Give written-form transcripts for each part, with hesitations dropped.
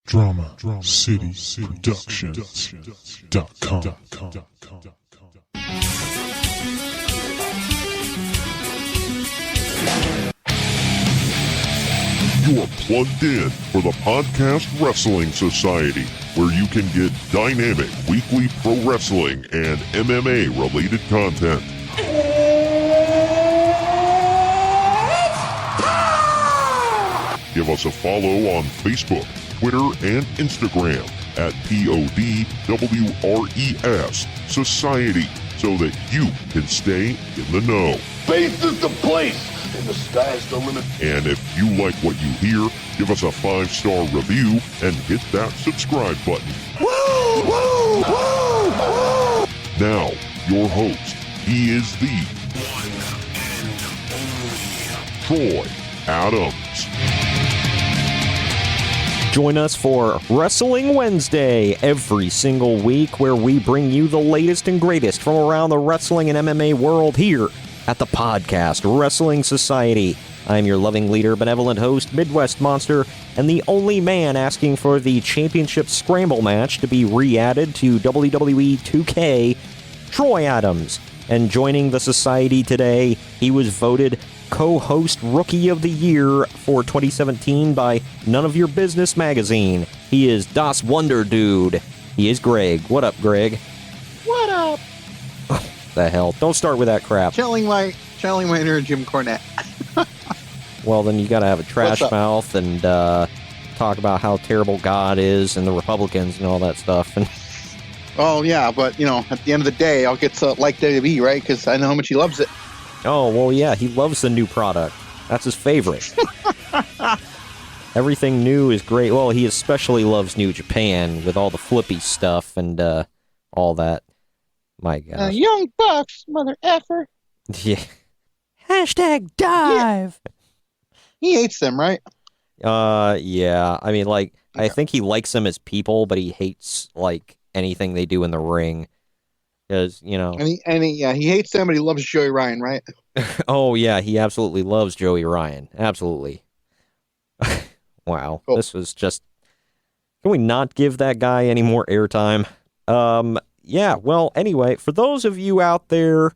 DramaCityProductions.com. You are plugged in for the Podcast Wrestling Society, where you can get dynamic weekly pro wrestling and MMA related content. Give us a follow on Facebook, Twitter, and Instagram at PODWRES Society so that you can stay in the know. Space is the place, and the sky's the limit. And if you like what you hear, give us a 5-star review and hit that subscribe button. Woo! Woo! Woo! Woo! Now, your host, he is the one and only Troy Adams. Join us for Wrestling Wednesday every single week, where we bring you the latest and greatest from around the wrestling and MMA world here at the Podcast Wrestling Society. I'm your loving leader, benevolent host, Midwest Monster, and the only man asking for the Championship Scramble match to be re-added to WWE 2K, Troy Adams. And joining the society today, he was voted co-host Rookie of the Year for 2017 by None of Your Business magazine. He is Das Wonder Dude. He is Greg. What up, Greg? What up? The hell? Don't start with that crap. Channeling my inner Jim Cornette. Well, then you gotta have a trash mouth and talk about how terrible God is and the Republicans and all that stuff. And Oh, yeah, but, at the end of the day, I'll get to like WWE, right? Because I know how much he loves it. oh, well, yeah, he loves the new product. That's his favorite. Everything new is great. Well, he especially loves New Japan with all the flippy stuff and all that. My gosh. Young Bucks, mother effer. Yeah. Hashtag dive. Yeah. He hates them, right? Yeah. I mean, I think he likes them as people, but he hates, anything they do in the ring. Because, And he hates them, but he loves Joey Ryan, right? Oh, yeah, he absolutely loves Joey Ryan. Absolutely. Wow. Cool. This was just... Can we not give that guy any more airtime? Yeah, well, anyway, for those of you out there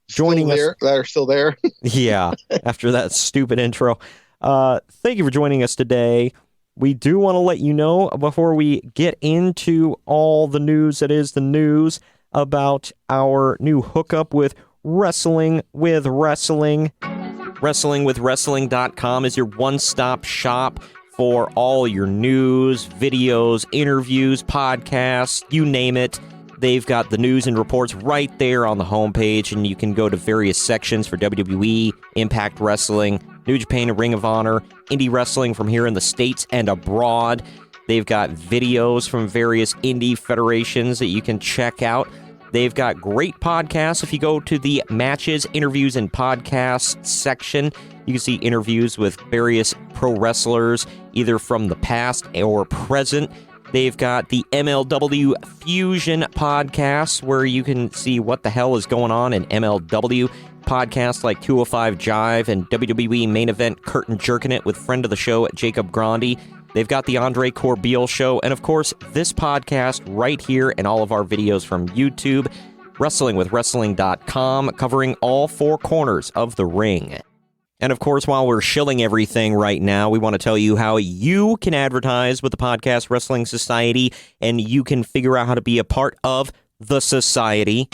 joining us... That are still there. Yeah, after that stupid intro. Thank you for joining us today. We do want to let you know, before we get into all the news that is the news, about our new hookup with Wrestling with Wrestling. WrestlingWithWrestling.com is your one-stop shop for all your news, videos, interviews, podcasts, you name it. They've got the news and reports right there on the homepage, and you can go to various sections for WWE, Impact Wrestling, New Japan and Ring of Honor, indie wrestling from here in the States and abroad. They've got videos from various indie federations that you can check out. They've got great podcasts. If you go to the matches, interviews, and podcasts section, you can see interviews with various pro wrestlers, either from the past or present. They've got the MLW Fusion podcast, where you can see what the hell is going on in MLW. Podcasts like 205 Jive and WWE Main Event Curtain Jerkin' It with friend of the show, Jacob Grandi. They've got the Andre Corbeil Show, and of course, this podcast right here and all of our videos from YouTube, WrestlingWithWrestling.com, covering all four corners of the ring. And of course, while we're shilling everything right now, we want to tell you how you can advertise with the Podcast Wrestling Society, and you can figure out how to be a part of the society.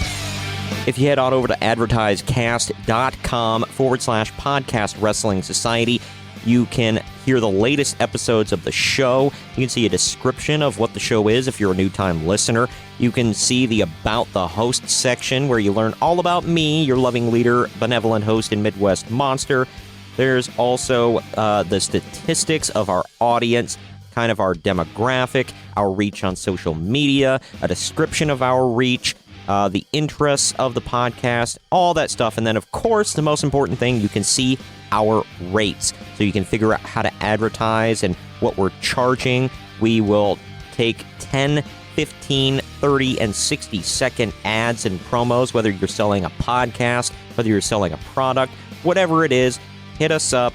If you head on over to advertisecast.com/Podcast Wrestling Society, you can hear the latest episodes of the show. You can see a description of what the show is if you're a new-time listener. You can see the About the Host section, where you learn all about me, your loving leader, benevolent host, and Midwest Monster. There's also the statistics of our audience, kind of our demographic, our reach on social media, a description of our reach, the interests of the podcast, all that stuff. And then, of course, the most important thing, you can see our rates. So you can figure out how to advertise and what we're charging. We will take 10, 15, 30, and 60-second ads and promos, whether you're selling a podcast, whether you're selling a product, whatever it is, hit us up.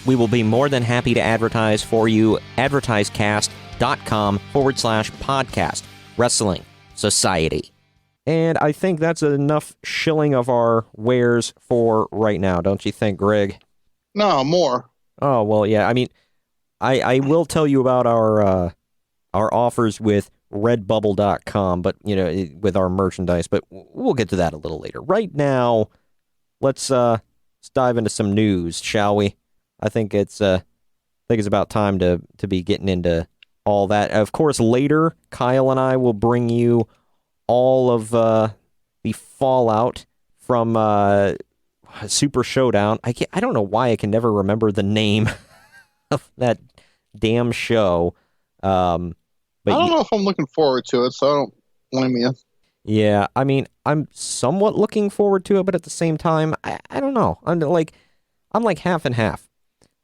We will be more than happy to advertise for you. AdvertiseCast youtube.com/podcast Wrestling Society. And I think that's enough shilling of our wares for right now, don't you think, Greg? No, more. Oh, well, yeah. I mean, I will tell you about our offers with redbubble.com, but, with our merchandise, but we'll get to that a little later. Right now, let's dive into some news, shall we? I think it's about time to be getting into all that. Of course, later, Kyle and I will bring you all of the fallout from Super Showdown. I don't know why I can never remember the name of that damn show. But I don't know if I'm looking forward to it, so I don't blame you. Yeah, I mean, I'm somewhat looking forward to it, but at the same time, I don't know. I'm like half and half.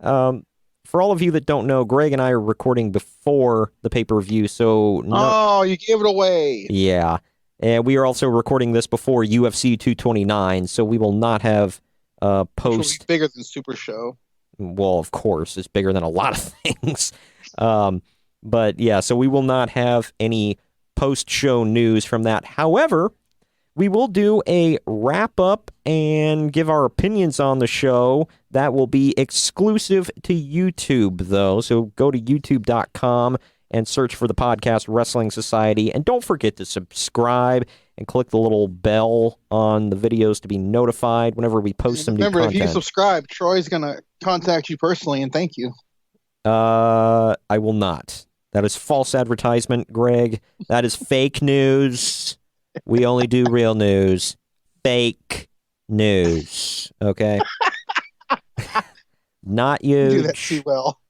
For all of you that don't know, Greg and I are recording before the pay-per-view, so... Oh, you gave it away! Yeah, and we are also recording this before UFC 229, so we will not have post... Which will be bigger than Super Show. Well, of course, it's bigger than a lot of things. But yeah, so we will not have any post-show news from that. However, we will do a wrap-up and give our opinions on the show. That will be exclusive to YouTube, though. So go to youtube.com and search for the Podcast Wrestling Society. And don't forget to subscribe and click the little bell on the videos to be notified whenever we post some new content. Remember, if you subscribe, Troy's going to contact you personally and thank you. I will not. That is false advertisement, Greg. That is fake news. We only do real news. Fake news. Okay? Not huge. You do that too well.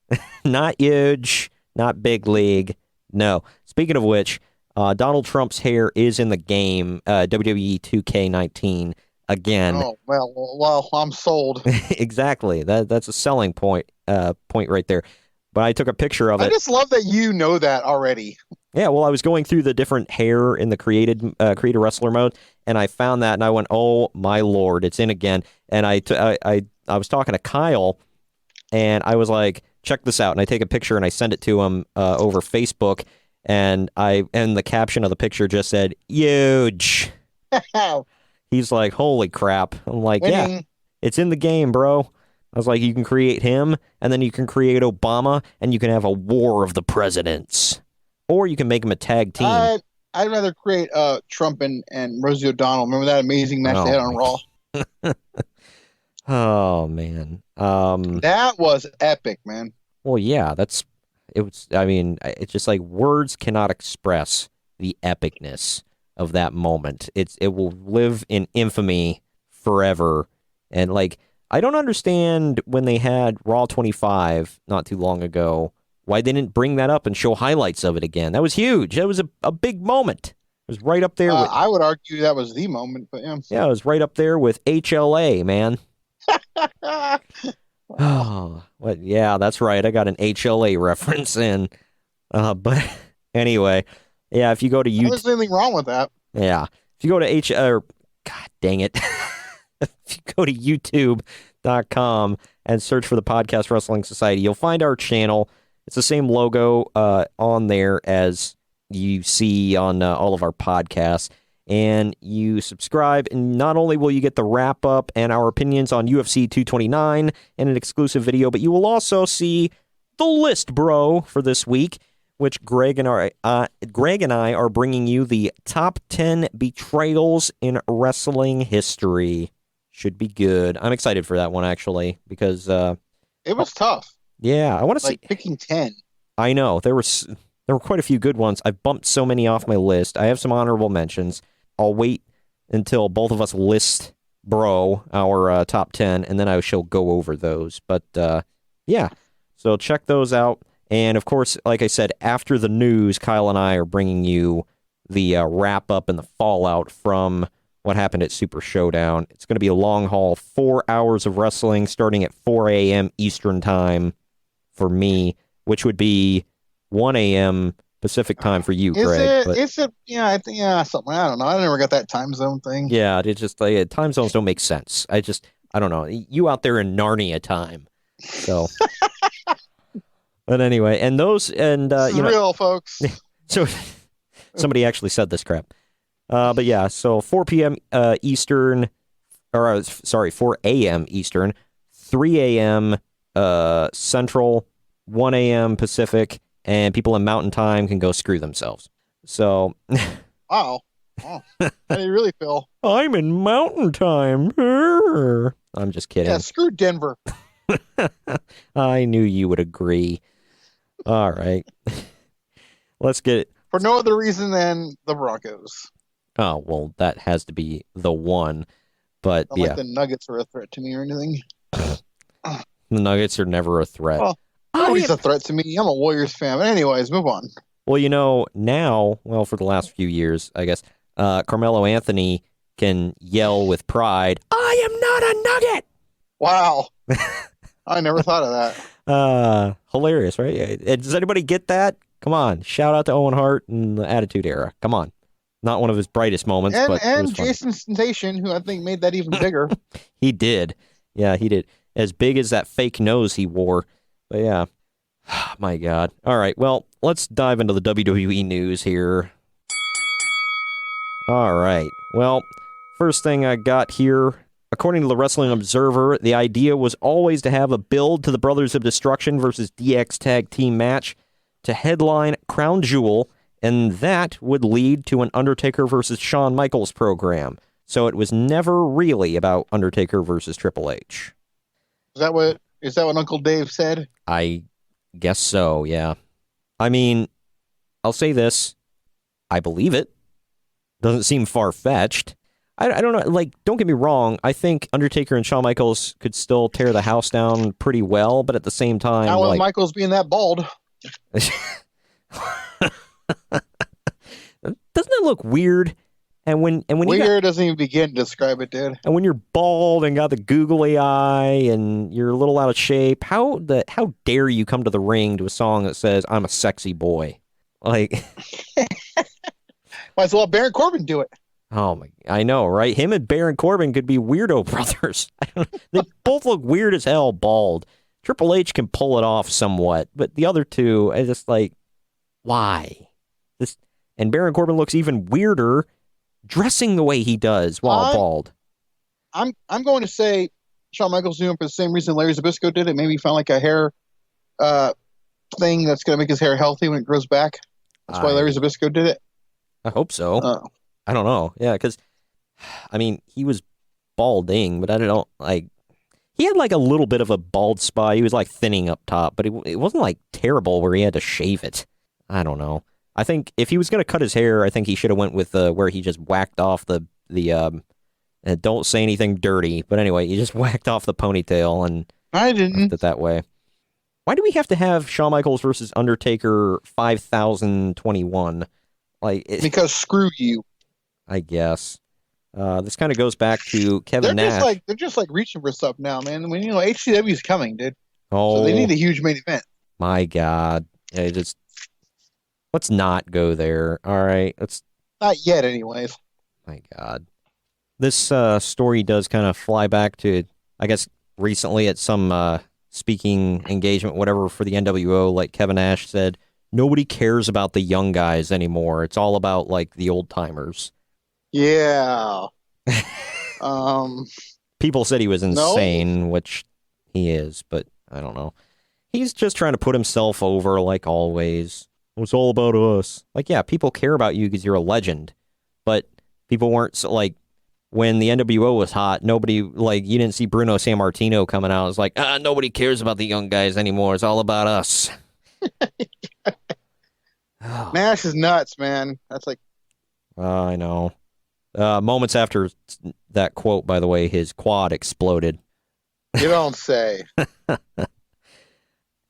Not huge. Not big league. No. Speaking of which, Donald Trump's hair is in the game, WWE 2K19 again. Oh, well, I'm sold. Exactly. That's a selling point right there. But I took a picture of it. I just love that you know that already. Yeah, well, I was going through the different hair in the creator wrestler mode, and I found that, and I went, "Oh my lord, it's in again!" And I was talking to Kyle, and I was like, "Check this out!" And I take a picture and I send it to him over Facebook, and the caption of the picture just said, "Huge." He's like, "Holy crap!" I'm like, Winning. "Yeah, it's in the game, bro." I was like, you can create him, and then you can create Obama, and you can have a war of the presidents. Or you can make them a tag team. I'd rather create Trump and Rosie O'Donnell. Remember that amazing match they had on Raw? Oh, man. That was epic, man. Well, yeah, it's just like words cannot express the epicness of that moment. It will live in infamy forever. And, like, I don't understand when they had Raw 25 not too long ago, why they didn't bring that up and show highlights of it again. That was huge. That was a big moment. It was right up there with... I would argue that was the moment, but yeah. Yeah, it was right up there with HLA, man. Oh, what? Yeah, that's right. I got an HLA reference in. But anyway, yeah, if you go to YouTube... There's anything wrong with that. Yeah. If you go to God dang it. If you go to youtube.com and search for the Podcast Wrestling Society, you'll find our channel. It's the same logo on there as you see on all of our podcasts. And you subscribe, and not only will you get the wrap-up and our opinions on UFC 229 and an exclusive video, but you will also see the list, bro, for this week, which Greg and I are bringing you the top 10 betrayals in wrestling history. Should be good. I'm excited for that one, actually, because... it was tough. Yeah, I want to see... picking 10. I know. There were quite a few good ones. I've bumped so many off my list. I have some honorable mentions. I'll wait until both of us list, our top 10, and then I shall go over those. But, yeah. So check those out. And, of course, like I said, after the news, Kyle and I are bringing you the wrap-up and the fallout from... what happened at Super Showdown. It's going to be a long haul, 4 hours of wrestling starting at 4 a.m. Eastern Time for me, which would be 1 a.m. Pacific Time for you, Greg. Yeah, I think, something. I don't know. I never got that time zone thing. Yeah, it's just time zones don't make sense. I don't know. You out there in Narnia time. So, But anyway, and those, and, This is real, folks. so somebody actually said this crap. But yeah, so 4 p.m. Eastern, or sorry, 4 a.m. Eastern, 3 a.m. Central, 1 a.m. Pacific, and people in Mountain Time can go screw themselves. So, Wow. Oh, how do you really feel? I'm in Mountain Time. I'm just kidding. Yeah, screw Denver. I knew you would agree. All right. Let's get it. For no other reason than the Broncos. Oh, well, that has to be the one. But Not yeah, like the Nuggets are a threat to me or anything. the Nuggets are never a threat. Well, nobody's a threat to me. I'm a Warriors fan. But anyways, move on. Well, now, for the last few years, I guess, Carmelo Anthony can yell with pride, I am not a Nugget! Wow. I never thought of that. Hilarious, right? Does anybody get that? Come on. Shout out to Owen Hart and the Attitude Era. Come on. Not one of his brightest moments, but it was And fun. Jason Sensation, who I think made that even bigger. He did. Yeah, he did. As big as that fake nose he wore. But yeah. My God. All right. Well, let's dive into the WWE news here. All right. Well, first thing I got here, according to the Wrestling Observer, the idea was always to have a build to the Brothers of Destruction versus DX tag team match to headline Crown Jewel, and that would lead to an Undertaker versus Shawn Michaels program. So it was never really about Undertaker versus Triple H. Is that what Uncle Dave said? I guess so, yeah. I mean, I'll say this. I believe it. Doesn't seem far-fetched. I don't know, like, don't get me wrong. I think Undertaker and Shawn Michaels could still tear the house down pretty well, but at the same time, Not with Michaels being that bald. Doesn't it look weird? And when weird doesn't even begin to describe it, dude. And when you're bald and got the googly eye and you're a little out of shape, how dare you come to the ring to a song that says "I'm a sexy boy"? Like, might as well have Baron Corbin do it. Oh my! I know, right? Him and Baron Corbin could be weirdo brothers. They both look weird as hell, bald. Triple H can pull it off somewhat, but the other two, I just like, why? And Baron Corbin looks even weirder dressing the way he does while bald. I'm going to say Shawn Michaels doing it for the same reason Larry Zbyszko did it. Maybe he found like a hair thing that's going to make his hair healthy when it grows back. That's why Larry Zbyszko did it. I hope so. I don't know. Yeah, because, I mean, he was balding, but I don't, like, he had, like, a little bit of a bald spot. He was, like, thinning up top, but it wasn't, like, terrible where he had to shave it. I don't know. I think if he was going to cut his hair, I think he should have went with where he just whacked off the don't say anything dirty, but anyway, he just whacked off the ponytail and I didn't left it that way. Why do we have to have Shawn Michaels versus Undertaker 5021? Because screw you. I guess. This kind of goes back to Kevin Nash. They're just like reaching for stuff now, man. When HCW is coming, dude. Oh, so they need a huge main event. My God, let's not go there. All right, not yet, anyways. My God, this story does kind of fly back to, I guess, recently at some speaking engagement, whatever, for the NWO. Like Kevin Nash said, nobody cares about the young guys anymore. It's all about like the old timers. Yeah. People said he was insane, which he is, but I don't know. He's just trying to put himself over like always. It's all about us. Like, yeah, people care about you because you're a legend, but people weren't like when the NWO was hot. Nobody like you didn't see Bruno Sammartino coming out. It's like nobody cares about the young guys anymore. It's all about us. Nash is nuts, man. That's like. I know. Moments after that quote, by the way, his quad exploded. You don't say.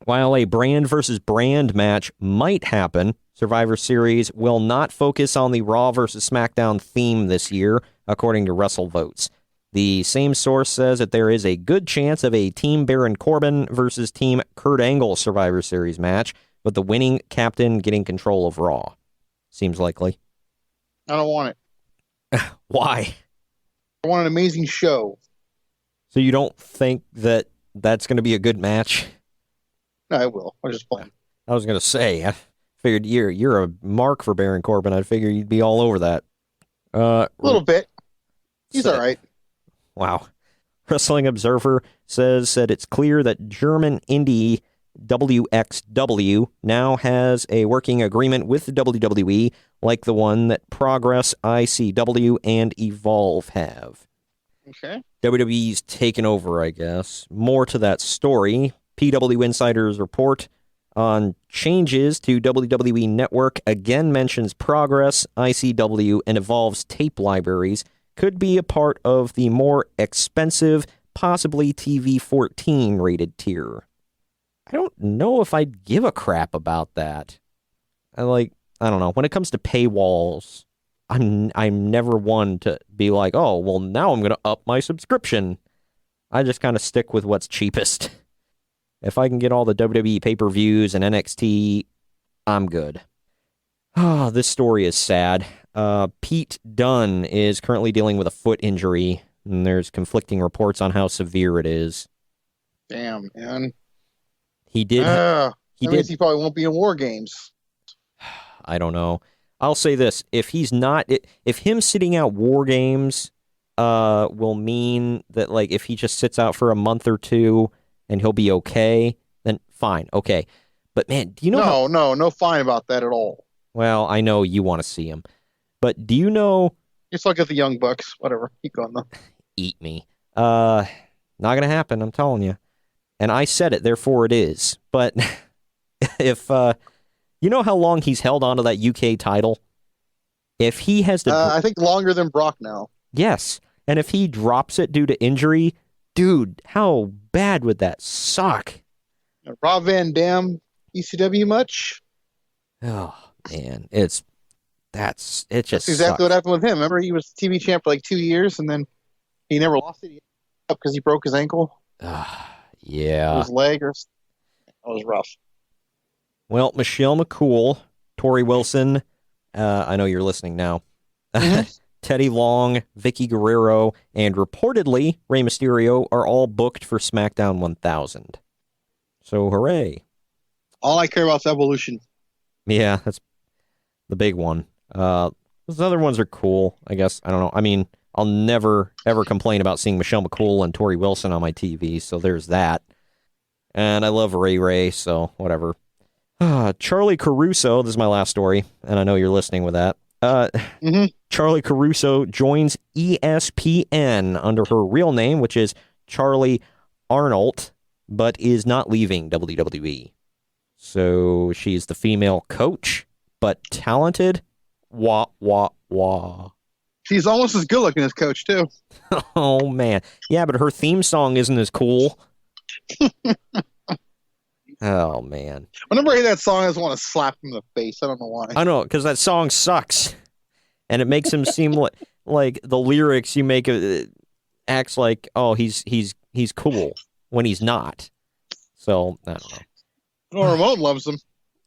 While a brand versus brand match might happen, Survivor Series will not focus on the Raw versus SmackDown theme this year, according to WrestleVotes. The same source says that there is a good chance of a Team Baron Corbin versus Team Kurt Angle Survivor Series match, with the winning captain getting control of Raw. Seems likely. I don't want it. Why? I want an amazing show. So you don't think that that's going to be a good match? I will. I'm just playing. I was gonna say, I figured you're a mark for Baron Corbin. I figure you'd be all over that. A little bit. He's all right. Wow. Wrestling Observer says that it's clear that German indie WXW now has a working agreement with the WWE, like the one that Progress, ICW, and Evolve have. Okay. WWE's taken over, I guess. More to that story. PW Insider's report on changes to WWE Network again mentions Progress, ICW, and Evolve's tape libraries could be a part of the more expensive, possibly TV 14 rated tier. I don't know if I'd give a crap about that. I don't know. When it comes to paywalls, I'm never one to be like, oh, well, now I'm going to up my subscription. I just kind of stick with what's cheapest. If I can get all the WWE pay-per-views and NXT, I'm good. Oh, this story is sad. Pete Dunne is currently dealing with a foot injury, and there's conflicting reports on how severe it is. Damn, man. He did. That means he probably won't be in War Games. I don't know. I'll say this: if him sitting out War Games, will mean that if he just sits out for a month or two and he'll be okay, then fine, okay. But man, do you know? No fine about that at all. Well, I know you want to see him, but do you know? Just look at the Young Bucks. Whatever. Keep going though. Eat me. Not gonna happen. I'm telling you. And I said it, therefore it is. But if you know how long he's held onto that UK title? If he has to, I think longer than Brock now. Yes, and if he drops it due to injury, dude, how bad would that suck? Rob Van Dam, ECW much? Oh man, it just That's exactly sucks. what happened with him. Remember, he was TV champ for 2 years, and then he never lost it because he broke his ankle. Yeah, his leg, or that was rough. Well, Michelle McCool, Tori Wilson, I know you're listening now. Teddy Long, Vicky Guerrero, and reportedly Rey Mysterio are all booked for SmackDown 1000. So hooray. All I care about is Evolution. Yeah, that's the big one. Those other ones are cool, I guess. I don't know. I mean, I'll never, ever complain about seeing Michelle McCool and Tori Wilson on my TV, so there's that. And I love Ray, so whatever. Charlie Caruso, this is my last story, and I know you're listening with that. Charlie Caruso joins ESPN under her real name, which is Charlie Arnold, but is not leaving WWE. So she's the female coach, but talented. Wah, wah, wah. She's almost as good looking as Coach, too. Oh, man. Yeah, but her theme song isn't as cool. Oh, man. Whenever I hear that song, I just want to slap him in the face. I don't know why. I know, because that song sucks. And it makes him seem like the lyrics you make acts like, oh, he's cool when he's not. So, I don't know. No, Ramon loves him.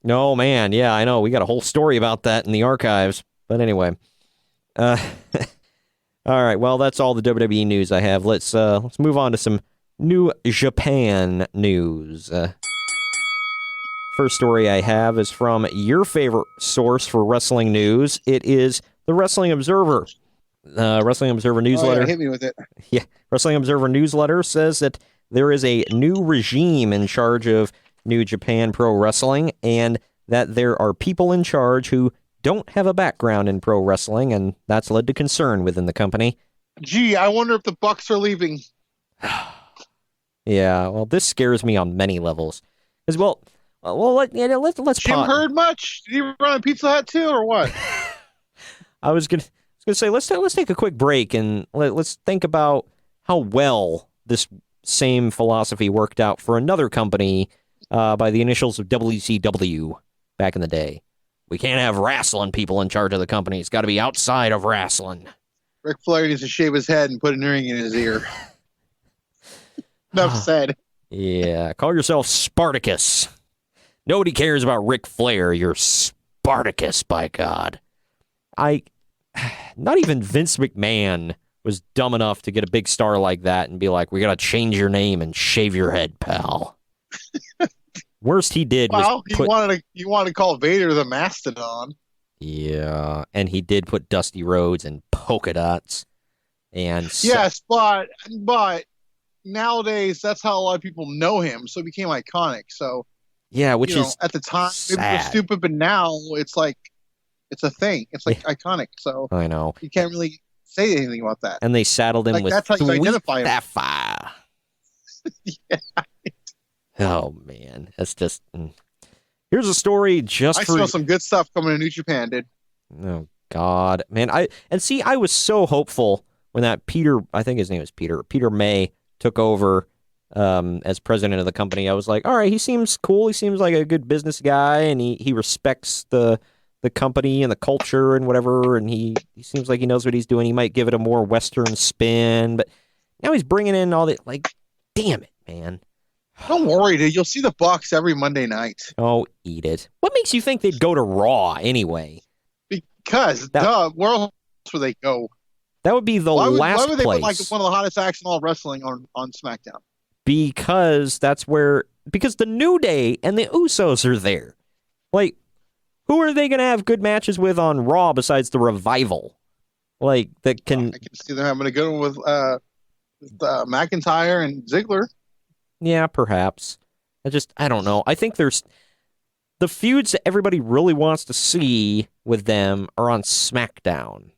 No, man. Yeah, I know. We got a whole story about that in the archives. But anyway. All right. Well, that's all the WWE news I have. Let's move on to some New Japan news. First story I have is from your favorite source for wrestling news. It is the Wrestling Observer. Wrestling Observer newsletter. Oh, yeah, hit me with it. Yeah, Wrestling Observer newsletter says that there is a new regime in charge of New Japan Pro Wrestling, and that there are people in charge who don't have a background in pro wrestling, and that's led to concern within the company. Gee, I wonder if the Bucks are leaving. Yeah, well, this scares me on many levels. As well, let's Jim Herd much? Did he run a Pizza Hut too, or what? I was gonna say let's take a quick break and let's think about how well this same philosophy worked out for another company by the initials of WCW back in the day. We can't have wrestling people in charge of the company. It's got to be outside of wrestling. Ric Flair needs to shave his head and put an earring in his ear. Enough said. Yeah, call yourself Spartacus. Nobody cares about Ric Flair. You're Spartacus, by God. Not even Vince McMahon was dumb enough to get a big star like that and be like, we got to change your name and shave your head, pal. Worst he did was Well, you wanted to call Vader the Mastodon. Yeah, and he did put Dusty Rhodes and polka dots. And yes, but nowadays that's how a lot of people know him, so it became iconic. So yeah, which is at the time sad. it was stupid, but now it's like it's a thing. It's like iconic. So I know you can't really say anything about that. And they saddled him like, with that's how you Sweet identify him. Sapphire. Yeah. Oh man, that's just. Here's a story just I for. smell some good stuff coming to New Japan, dude. Oh God, man! I was so hopeful when that Peter, I think his name is Peter May took over as president of the company. I was like, all right, he seems cool. He seems like a good business guy, and he respects the company and the culture and whatever. And he seems like he knows what he's doing. He might give it a more Western spin, but now he's bringing in all that. Like, damn it, man! Don't worry, dude. You'll see the Bucks every Monday night. Oh, eat it! What makes you think they'd go to Raw anyway? Because where else would they go? That would be last place. Why would they put like one of the hottest acts in all wrestling on SmackDown? Because the New Day and the Usos are there. Like, who are they going to have good matches with on Raw besides the Revival? Like, that can... I can see them having a good one with McIntyre and Ziggler. Yeah, perhaps. I don't know. I think there's... The feuds that everybody really wants to see with them are on SmackDown.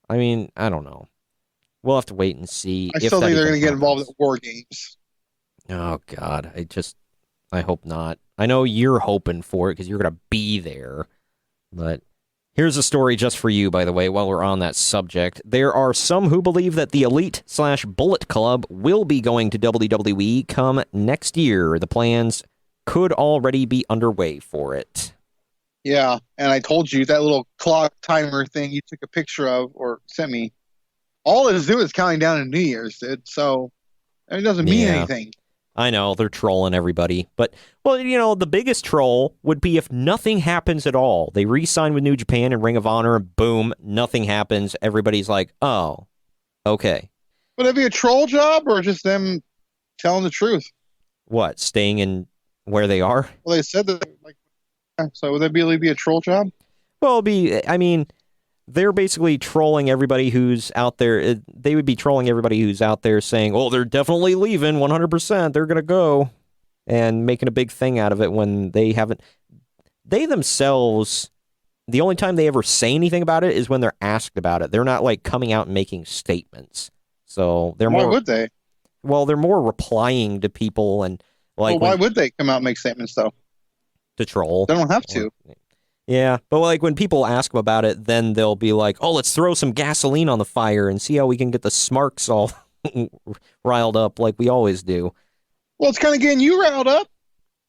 I mean, I don't know. We'll have to wait and see. I still think they're going to get involved in War Games. Oh, God. I hope not. I know you're hoping for it because you're going to be there. But here's a story just for you, by the way, while we're on that subject. There are some who believe that the Elite/Bullet Club will be going to WWE come next year. The plans could already be underway for it. Yeah, and I told you that little clock timer thing you took a picture of or sent me, all it is doing is counting down to New Year's, dude. So it doesn't mean anything. I know, they're trolling everybody. But, well, the biggest troll would be if nothing happens at all. They re-sign with New Japan and Ring of Honor, and boom, nothing happens. Everybody's like, oh, okay. Would it be a troll job or just them telling the truth? What, staying in where they are? Well, they said that, so would that really be a troll job? Well, they're basically trolling everybody who's out there. They would be trolling everybody who's out there saying, oh, they're definitely leaving 100%. They're going to go, and making a big thing out of it when they haven't. They themselves, the only time they ever say anything about it is when they're asked about it. They're not like coming out and making statements. So they're Why would they? Well, they're more replying to people and like. Well, why would they come out and make statements though? To troll. They don't have to. Yeah, but like when people ask them about it, then they'll be like, "Oh, let's throw some gasoline on the fire and see how we can get the smarks all riled up like we always do." Well, it's kind of getting you riled up.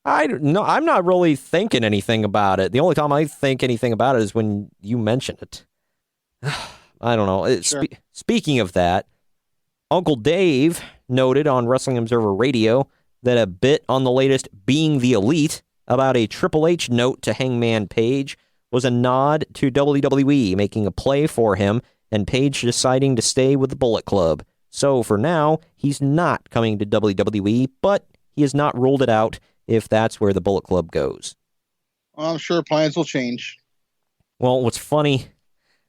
I'm not really thinking anything about it. The only time I think anything about it is when you mention it. I don't know. Sure. Speaking of that, Uncle Dave noted on Wrestling Observer Radio that a bit on the latest Being the Elite about a Triple H note to Hangman Page was a nod to WWE making a play for him and Page deciding to stay with the Bullet Club. So for now, he's not coming to WWE, but he has not ruled it out if that's where the Bullet Club goes. Well, I'm sure plans will change. Well, what's funny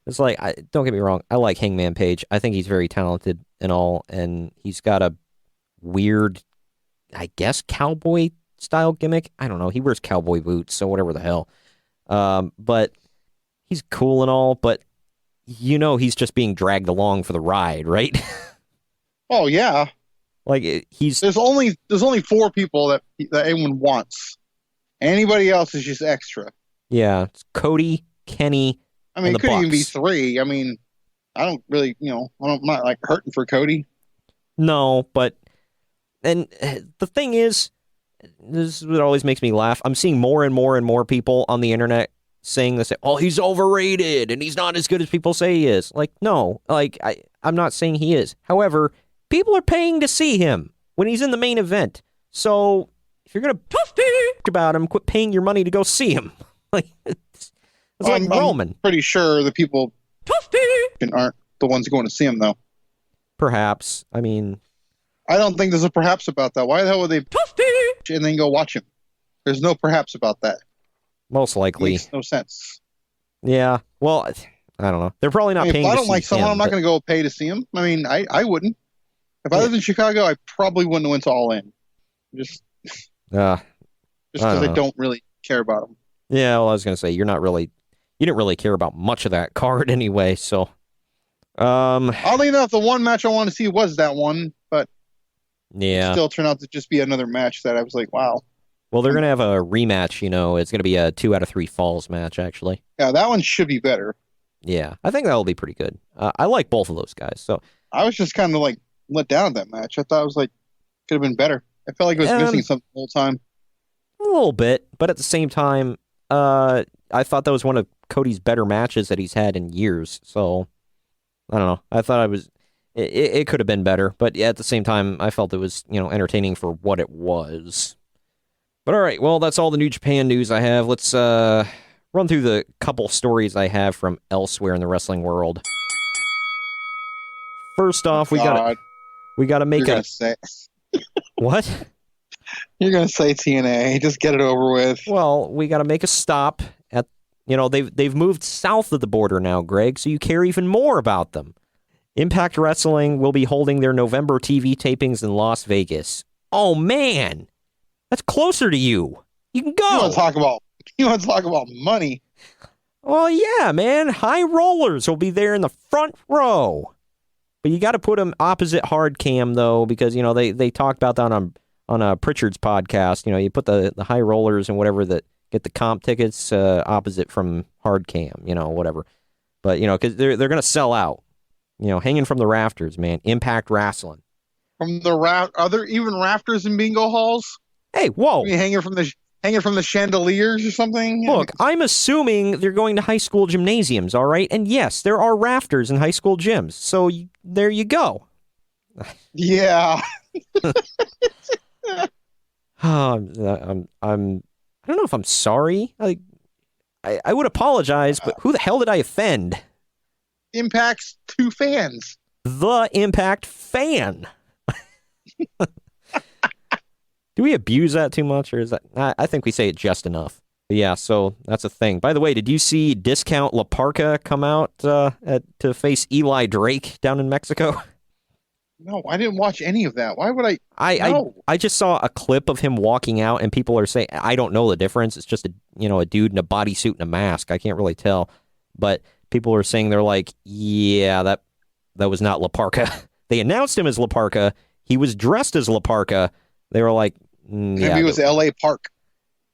is don't get me wrong, I like Hangman Page. I think he's very talented and all, and he's got a weird, I guess, cowboy style gimmick. I don't know. He wears cowboy boots, so whatever the hell. But he's cool and all, but he's just being dragged along for the ride, right? Oh yeah. There's only 4 people that anyone wants. Anybody else is just extra. Yeah, it's Cody, Kenny. I mean, and it could even be Bucks. 3. I mean, I don't really, I'm not like hurting for Cody. No, but and the thing is, this is what always makes me laugh. I'm seeing more and more and more people on the internet saying this. Oh, he's overrated and he's not as good as people say he is. Like, no, I'm not saying he is. However, people are paying to see him when he's in the main event. So if you're going to talk about him, quit paying your money to go see him. It's like Roman. I'm pretty sure the people aren't the ones going to see him, though. Perhaps. I mean, I don't think there's a perhaps about that. Why the hell would they and then go watch him? There's no perhaps about that. Most likely. Makes no sense. Yeah. Well, I don't know. They're probably not paying if I to don't see like someone, him, I'm not but- going to go pay to see him. I mean, I wouldn't. If I lived in Chicago, I probably wouldn't have went to All In. Just because I don't really care about him. Yeah, well, I was going to say, you didn't really care about much of that card anyway, so. Oddly enough, the one match I wanted to see was that one, but yeah. it still turned out to just be another match that I was like, wow. Well, they're going to have a rematch, It's going to be a 2 out of 3 falls match, actually. Yeah, that one should be better. Yeah, I think that'll be pretty good. I like both of those guys, so. I was just kind of like let down at that match. I thought it was like, could have been better. I felt like it was missing something the whole time. A little bit, but at the same time, I thought that was one of Cody's better matches that he's had in years, so. I don't know. I thought it could have been better, but at the same time, I felt it was, entertaining for what it was. But all right, well, that's all the New Japan news I have. Let's run through the couple stories I have from elsewhere in the wrestling world. First off, we gotta make You're gonna say what? You're gonna say TNA. Just get it over with. Well, we gotta make a stop at. They've moved south of the border now, Greg, so you care even more about them. Impact Wrestling will be holding their November TV tapings in Las Vegas. Oh, man! That's closer to you. You can go. You want to talk about money? Well, yeah, man. High Rollers will be there in the front row. But you got to put them opposite Hard Cam, though, because, they talked about that on Pritchard's podcast. You put the High Rollers and whatever that get the comp tickets opposite from Hard Cam, whatever. But, because they're going to sell out, hanging from the rafters, man. Impact Wrestling. From the are there even rafters in bingo halls? Hey, whoa. Hanging from the chandeliers or something? Look, I'm assuming they're going to high school gymnasiums, all right? And yes, there are rafters in high school gyms. So there you go. Yeah. I don't know if I'm sorry. I would apologize, but who the hell did I offend? Impact's 2 fans. The Impact fan. Do we abuse that too much, or is that? I think we say it just enough. But yeah, so that's a thing. By the way, did you see Discount La Parca come out to face Eli Drake down in Mexico? No, I didn't watch any of that. Why would I? I just saw a clip of him walking out, and people are saying, I don't know the difference. It's just a dude in a bodysuit and a mask. I can't really tell, but people are saying they're like, yeah, that was not La Parca. They announced him as La Parca. He was dressed as La Parca. They were like, maybe it was L.A. Park.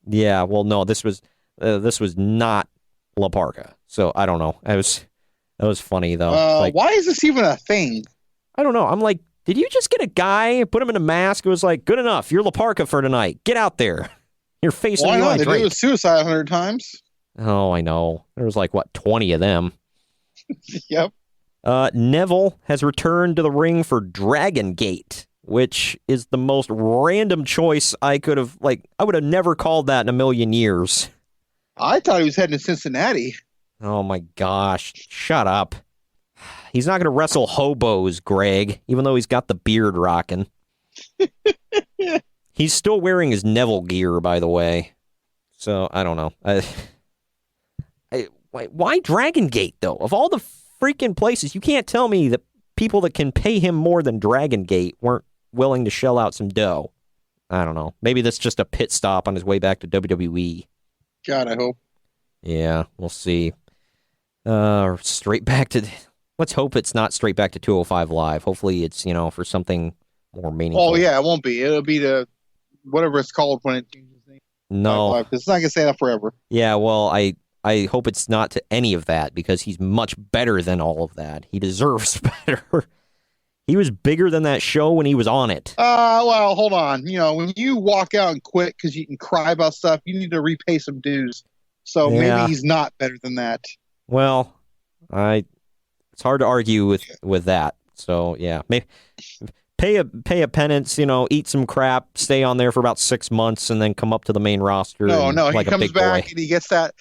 Yeah, well, no, this was not La Parca. So I don't know. That was funny though. Why is this even a thing? I don't know. I'm like, did you just get a guy, put him in a mask? It was like, good enough. You're La Parca for tonight. Get out there. You're facing Why Eli not? They Drake. did it with Suicide 100 times. Oh, I know. There was like, 20 of them. Yep. Neville has returned to the ring for Dragon Gate, which is the most random choice I could have, I would have never called that in a million years. I thought he was heading to Cincinnati. Oh my gosh. Shut up. He's not going to wrestle hobos, Greg, even though he's got the beard rocking. He's still wearing his Neville gear, by the way. So, I don't know. Why Dragon Gate, though? Of all the freaking places, you can't tell me that people that can pay him more than Dragon Gate weren't willing to shell out some dough. I don't know. Maybe that's just a pit stop on his way back to WWE. God, I hope. Yeah, we'll see. Straight back to... Let's hope it's not straight back to 205 Live. Hopefully it's, for something more meaningful. Oh, yeah, it won't be. It'll be the whatever it's called when it changes name. No. It's not going to stay that forever. Yeah, well, I hope it's not to any of that because he's much better than all of that. He deserves better. He was bigger than that show when he was on it. Well, hold on. When you walk out and quit because you can cry about stuff, you need to repay some dues. So maybe he's not better than that. Well, it's hard to argue with that. So yeah, maybe pay a penance, eat some crap, stay on there for about 6 months, and then come up to the main roster. No, he comes back and he gets that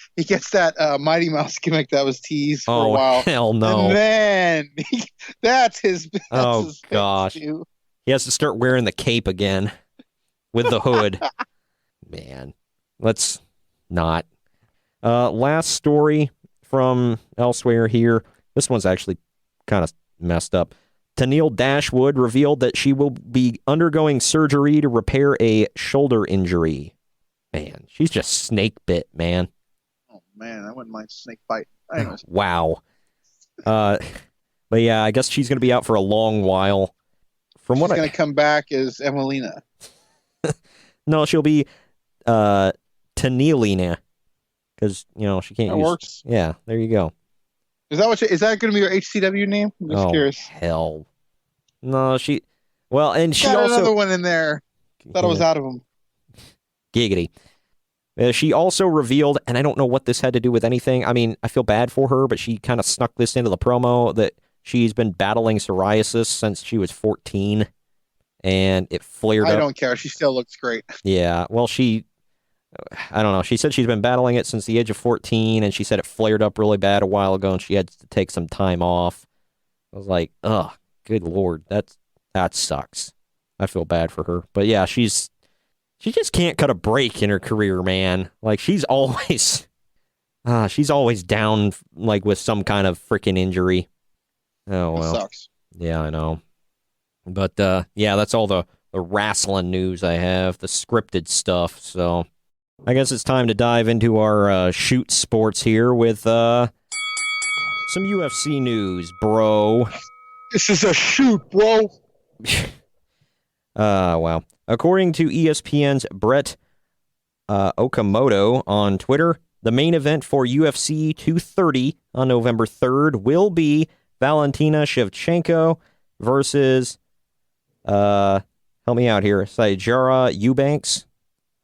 Mighty Mouse gimmick that was teased for a while. Hell no! And then that's his. His gosh, he has to start wearing the cape again with the hood. Man, let's not. Last story from elsewhere here. This one's actually kind of messed up. Tennille Dashwood revealed that she will be undergoing surgery to repair a shoulder injury. Man, she's just snake bit, man. Oh, man, I wouldn't mind snake bite. Anyways. Wow. But yeah, I guess she's going to be out for a long while. From She's what going to come back as Emelina. No, she'll be Tennillina. Because, she can't That use... works. Yeah, there you go. Is that going to be her HCW name? I'm just curious. Hell. No, she... Well, and she Got also... another one in there. Thought I was out of them. Giggity. She also revealed, and I don't know what this had to do with anything. I mean, I feel bad for her, but she kind of snuck this into the promo that she's been battling psoriasis since she was 14, and it flared up. I don't care. She still looks great. Yeah, well, I don't know. She said she's been battling it since the age of 14, and she said it flared up really bad a while ago, and she had to take some time off. I was like, ugh, good Lord, that sucks. I feel bad for her. But yeah, she just can't cut a break in her career, man. Like, she's always down, like, with some kind of freaking injury. Oh, well. That sucks. Yeah, I know. But, yeah, that's all the wrestling news I have, the scripted stuff. So, I guess it's time to dive into our shoot sports here with some UFC news, bro. This is a shoot, bro. Wow. According to ESPN's Brett Okamoto on Twitter, the main event for UFC 230 on November 3rd will be Valentina Shevchenko versus, help me out here, Sijara Eubanks.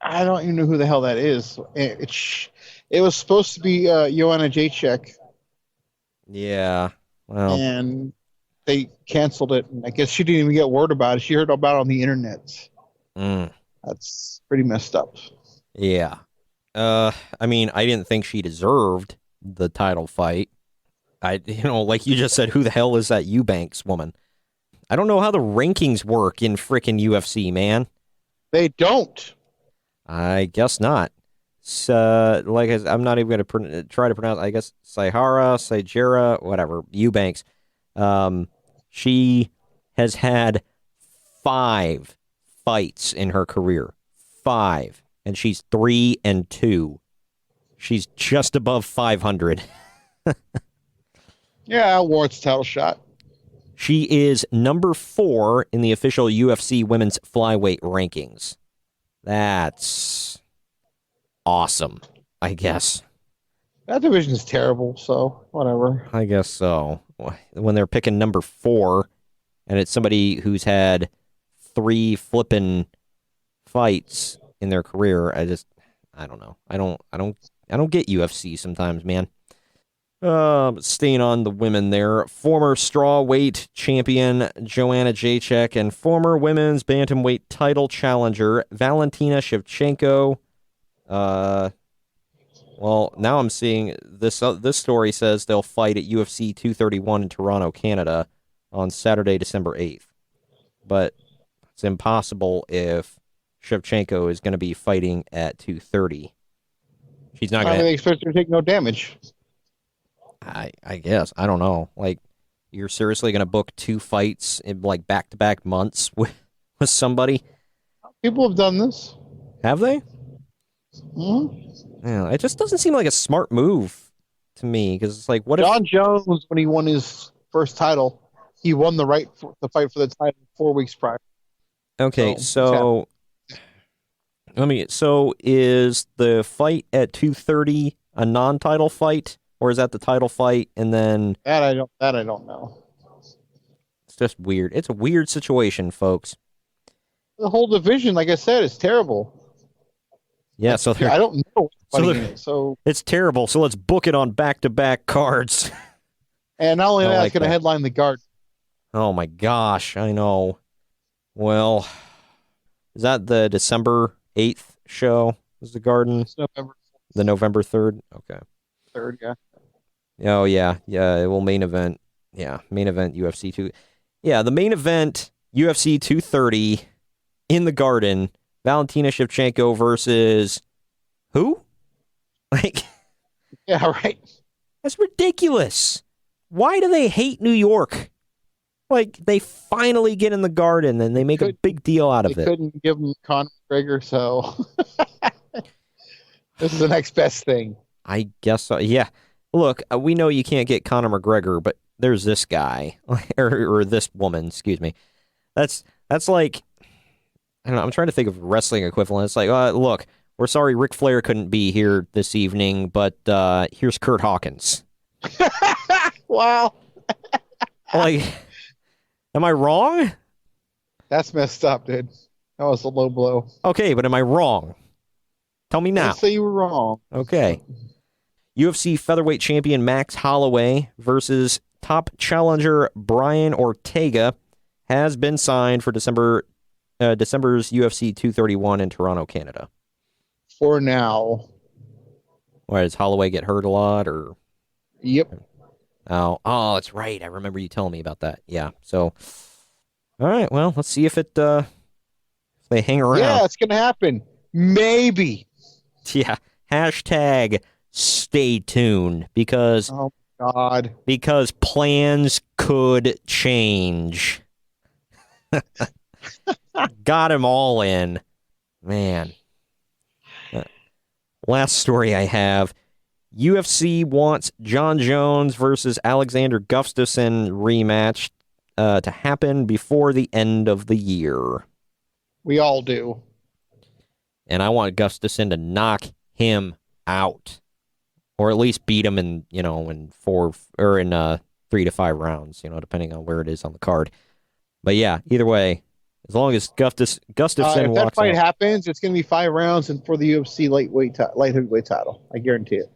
I don't even know who the hell that is. It was supposed to be Joanna Jacek. Yeah, well. And they canceled it. And I guess she didn't even get word about it. She heard about it on the internet. That's pretty messed up. Yeah. I mean, I didn't think she deserved the title fight. Like you just said, who the hell is that Eubanks woman? I don't know how the rankings work in frickin' UFC, man. They don't. I guess not. So, I'm not even going to try to pronounce, I guess, Sijara, whatever, Eubanks. She has had 5 fights in her career. 5. And she's 3-2. She's just above 500. Yeah, Ward's title shot. She is number 4 in the official UFC women's flyweight rankings. That's awesome, I guess. That division is terrible, so whatever. I guess so. When they're picking number 4, and it's somebody who's had 3 flippin' fights in their career, I don't know. I don't get UFC sometimes, man. Staying on the women there, former strawweight champion Joanna Jacek and former women's bantamweight title challenger Valentina Shevchenko. Well, now I'm seeing this story says they'll fight at UFC 231 in Toronto, Canada on Saturday, December 8th. But it's impossible if Shevchenko is going to be fighting at 230. She's not going to... They expect her to take no damage. I guess. I don't know. Like, you're seriously going to book 2 fights in, like, back-to-back months with somebody? People have done this. Have they? Mm-hmm. Yeah, it just doesn't seem like a smart move to me, because it's like, what if... John Jones, when he won his first title, he won the right to fight for the title 4 weeks prior. Okay, so is the fight at 230 a non-title fight? Or is that the title fight, and then... That I don't know. It's just weird. It's a weird situation, folks. The whole division, like I said, is terrible. Yeah, so... I don't know. So it's terrible, so let's book it on back-to-back cards. And not only that, it's going to that. headline the Guard. Oh, my gosh, I know. Well, is that the December 8th show? Is the Garden? It's November 4th. The November 3rd? Okay. 3rd, yeah. Oh, yeah. Yeah, it will main event. Yeah, main event UFC 2. Yeah, the main event UFC 230 in the Garden. Valentina Shevchenko versus Who? Like, Yeah, right. that's ridiculous. Why do they hate New York? Like, they finally get in the Garden and they make a big deal out of They it. couldn't give him Conor McGregor, so this is the next best thing. I guess so. Yeah. Look, we know you can't get Conor McGregor, but there's this guy or this woman, excuse me. That's like, I don't know. I'm trying to think of wrestling equivalent. It's like, look, we're sorry Ric Flair couldn't be here this evening, but here's Kurt Hawkins. Wow. Like, am I wrong? That's messed up, dude. That was a low blow. Okay, but am I wrong? Tell me now. Let's say you were wrong. Okay. UFC featherweight champion Max Holloway versus top challenger Brian Ortega has been signed for December's UFC 231 in Toronto, Canada. For now. Why, does Holloway get hurt a lot, or? Yep. Oh, that's right. I remember you telling me about that. Yeah. So, all right. Well, let's see if if they hang around. Yeah, it's gonna happen. Maybe. Yeah. Hashtag stay tuned because. Oh God. Because plans could change. Got him all in. Man. Last story I have. UFC wants John Jones versus Alexander Gustafsson rematch to happen before the end of the year. We all do. And I want Gustafsson to knock him out. Or at least beat him in 3 to 5 rounds, depending on where it is on the card. But yeah, either way, as long as Gustafsson if that walks fight out. happens, it's going to be 5 rounds and for the UFC light heavyweight title. I guarantee it.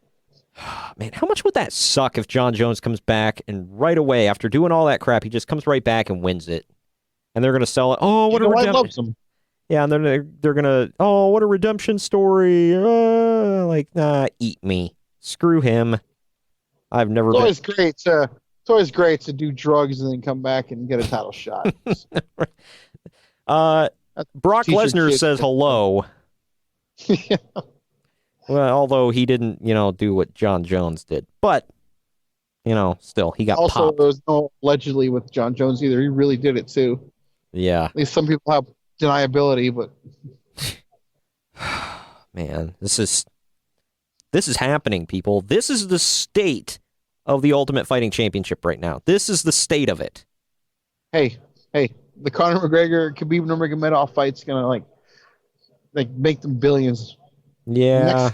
Man, how much would that suck if John Jones comes back and right away, after doing all that crap, he just comes right back and wins it? And they're going to sell it. Oh, what a redemption. Loves him. Yeah, and then they're going to, oh, what a redemption story. Nah, eat me. Screw him. I've never been. It's always great to do drugs and then come back and get a title shot. Brock Lesnar says hello. Yeah. Well, although he didn't, do what John Jones did. But, still, he got also, popped. there was no allegedly with John Jones either. He really did it too. Yeah. At least some people have deniability, but man, this is happening, people. This is the state of the Ultimate Fighting Championship right now. This is the state of it. Hey, the Conor McGregor Khabib Nurmagomedov fight's gonna like make them billions. Yeah.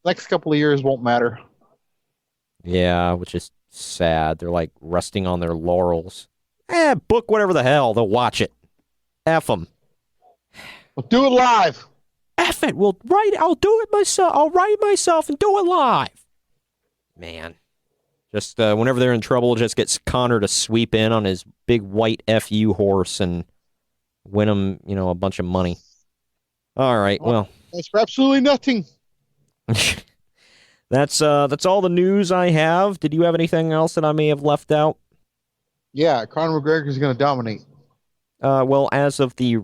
Next couple of years won't matter. Yeah, which is sad. They're like resting on their laurels. Book whatever the hell. They'll watch it. F them. We'll do it live. F it. I'll do it myself. I'll write myself and do it live. Man. Just whenever they're in trouble, just gets Connor to sweep in on his big white FU horse and win him, a bunch of money. All right, well. That's for absolutely nothing. That's all the news I have. Did you have anything else that I may have left out? Yeah, Conor McGregor is going to dominate. Well, as of the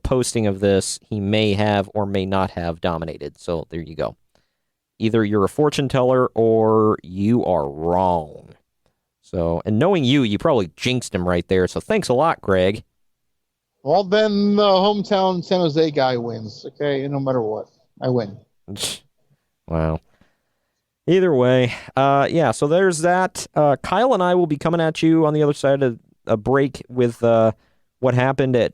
posting of this, he may have or may not have dominated. So there you go. Either you're a fortune teller or you are wrong. So, and knowing you probably jinxed him right there. So thanks a lot, Greg. Well, then the hometown San Jose guy wins. Okay, no matter what, I win. Wow. Either way, yeah. So there's that. Kyle and I will be coming at you on the other side of a break with what happened at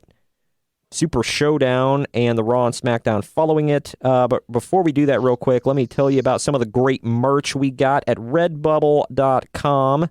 Super Showdown and the Raw and SmackDown following it. But before we do that real quick, let me tell you about some of the great merch we got at redbubble.com.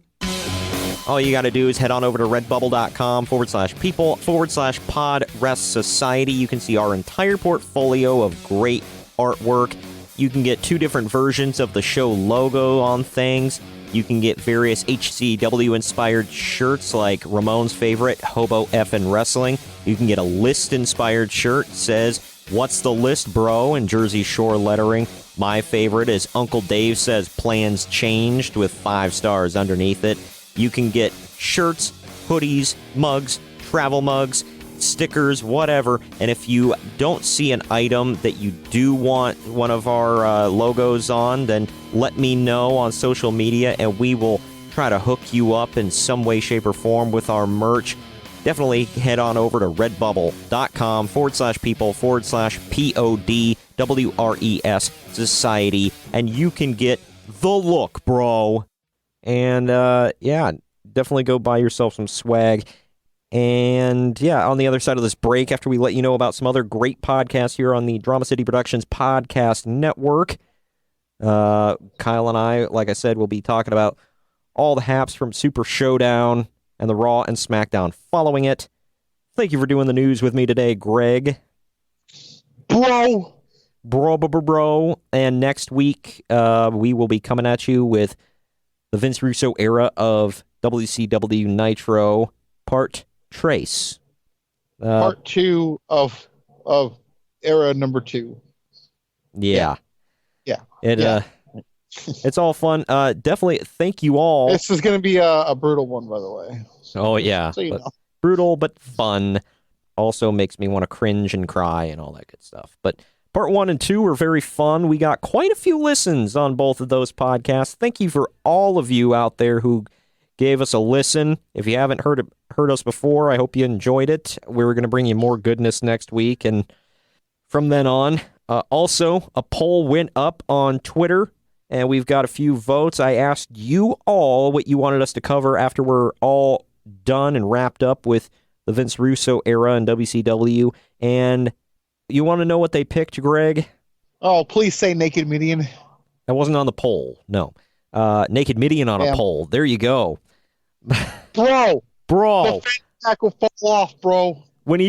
All you got to do is head on over to redbubble.com/people/PodRest You can see our entire portfolio of great artwork. You can get 2 different versions of the show logo on things. You can get various HCW-inspired shirts like Ramon's favorite, Hobo Effin' Wrestling. You can get a list-inspired shirt. It says, "What's the list, bro?" in Jersey Shore lettering. My favorite is Uncle Dave Says Plans Changed with 5 stars underneath it. You can get shirts, hoodies, mugs, travel mugs. stickers, whatever. And if you don't see an item that you do want one of our logos on, then let me know on social media, and we will try to hook you up in some way, shape, or form with our merch. Definitely head on over to redbubble.com/people/PODWRES Society, and you can get the look, bro. And, yeah, definitely go buy yourself some swag. And, yeah, on the other side of this break, after we let you know about some other great podcasts here on the Drama City Productions Podcast Network, Kyle and I, like I said, will be talking about all the haps from Super Showdown and the Raw and SmackDown following it. Thank you for doing the news with me today, Greg. Bro. And next week, we will be coming at you with the Vince Russo era of WCW Nitro, Part Trace. Part 2 of era number 2. Yeah. Yeah. It's all fun. Definitely thank you all. This is going to be a brutal one, by the way. Oh, yeah. So you know. Brutal, but fun. Also makes me want to cringe and cry and all that good stuff. But Part 1 and 2 were very fun. We got quite a few listens on both of those podcasts. Thank you for all of you out there who gave us a listen. If you haven't heard us before, I hope you enjoyed it. We're going to bring you more goodness next week. And from then on, also, a poll went up on Twitter, and we've got a few votes. I asked you all what you wanted us to cover after we're all done and wrapped up with the Vince Russo era in WCW. And you want to know what they picked, Greg? Oh, please say Naked Midian. That wasn't on the poll. No. Naked Midian on a poll. There you go. Bro. Bro. The back will fall off, bro. When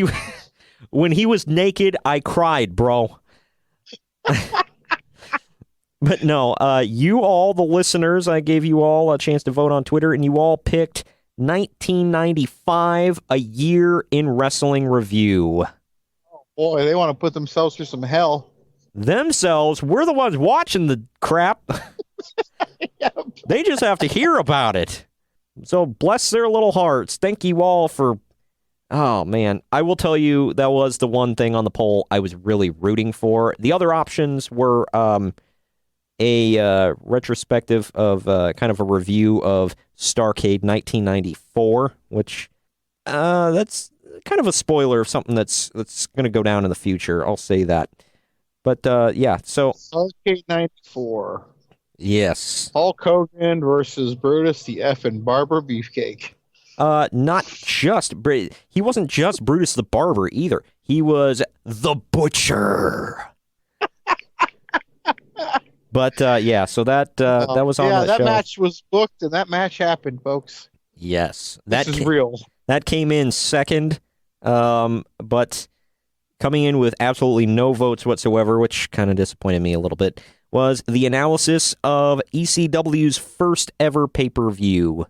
he was naked, I cried, bro. But no, you all, the listeners, I gave you all a chance to vote on Twitter, and you all picked 1995, A Year in Wrestling Review. Oh, boy, they want to put themselves through some hell. Themselves? We're the ones watching the crap. Yep. They just have to hear about it. So bless their little hearts. Thank you all for... Oh, man. I will tell you, that was the one thing on the poll I was really rooting for. The other options were a retrospective of kind of a review of Starrcade 1994, which that's kind of a spoiler of something that's going to go down in the future. I'll say that. But, yeah, so... Starrcade 94. Yes. Hulk Hogan versus Brutus the Effin' Barber Beefcake. Not just... He wasn't just Brutus the Barber, either. He was the Butcher. But, yeah, so that was on that show. Yeah, that match was booked, and that match happened, folks. Yes. This is real. That came in second, but coming in with absolutely no votes whatsoever, which kind of disappointed me a little bit, was the analysis of ECW's first ever pay-per-view.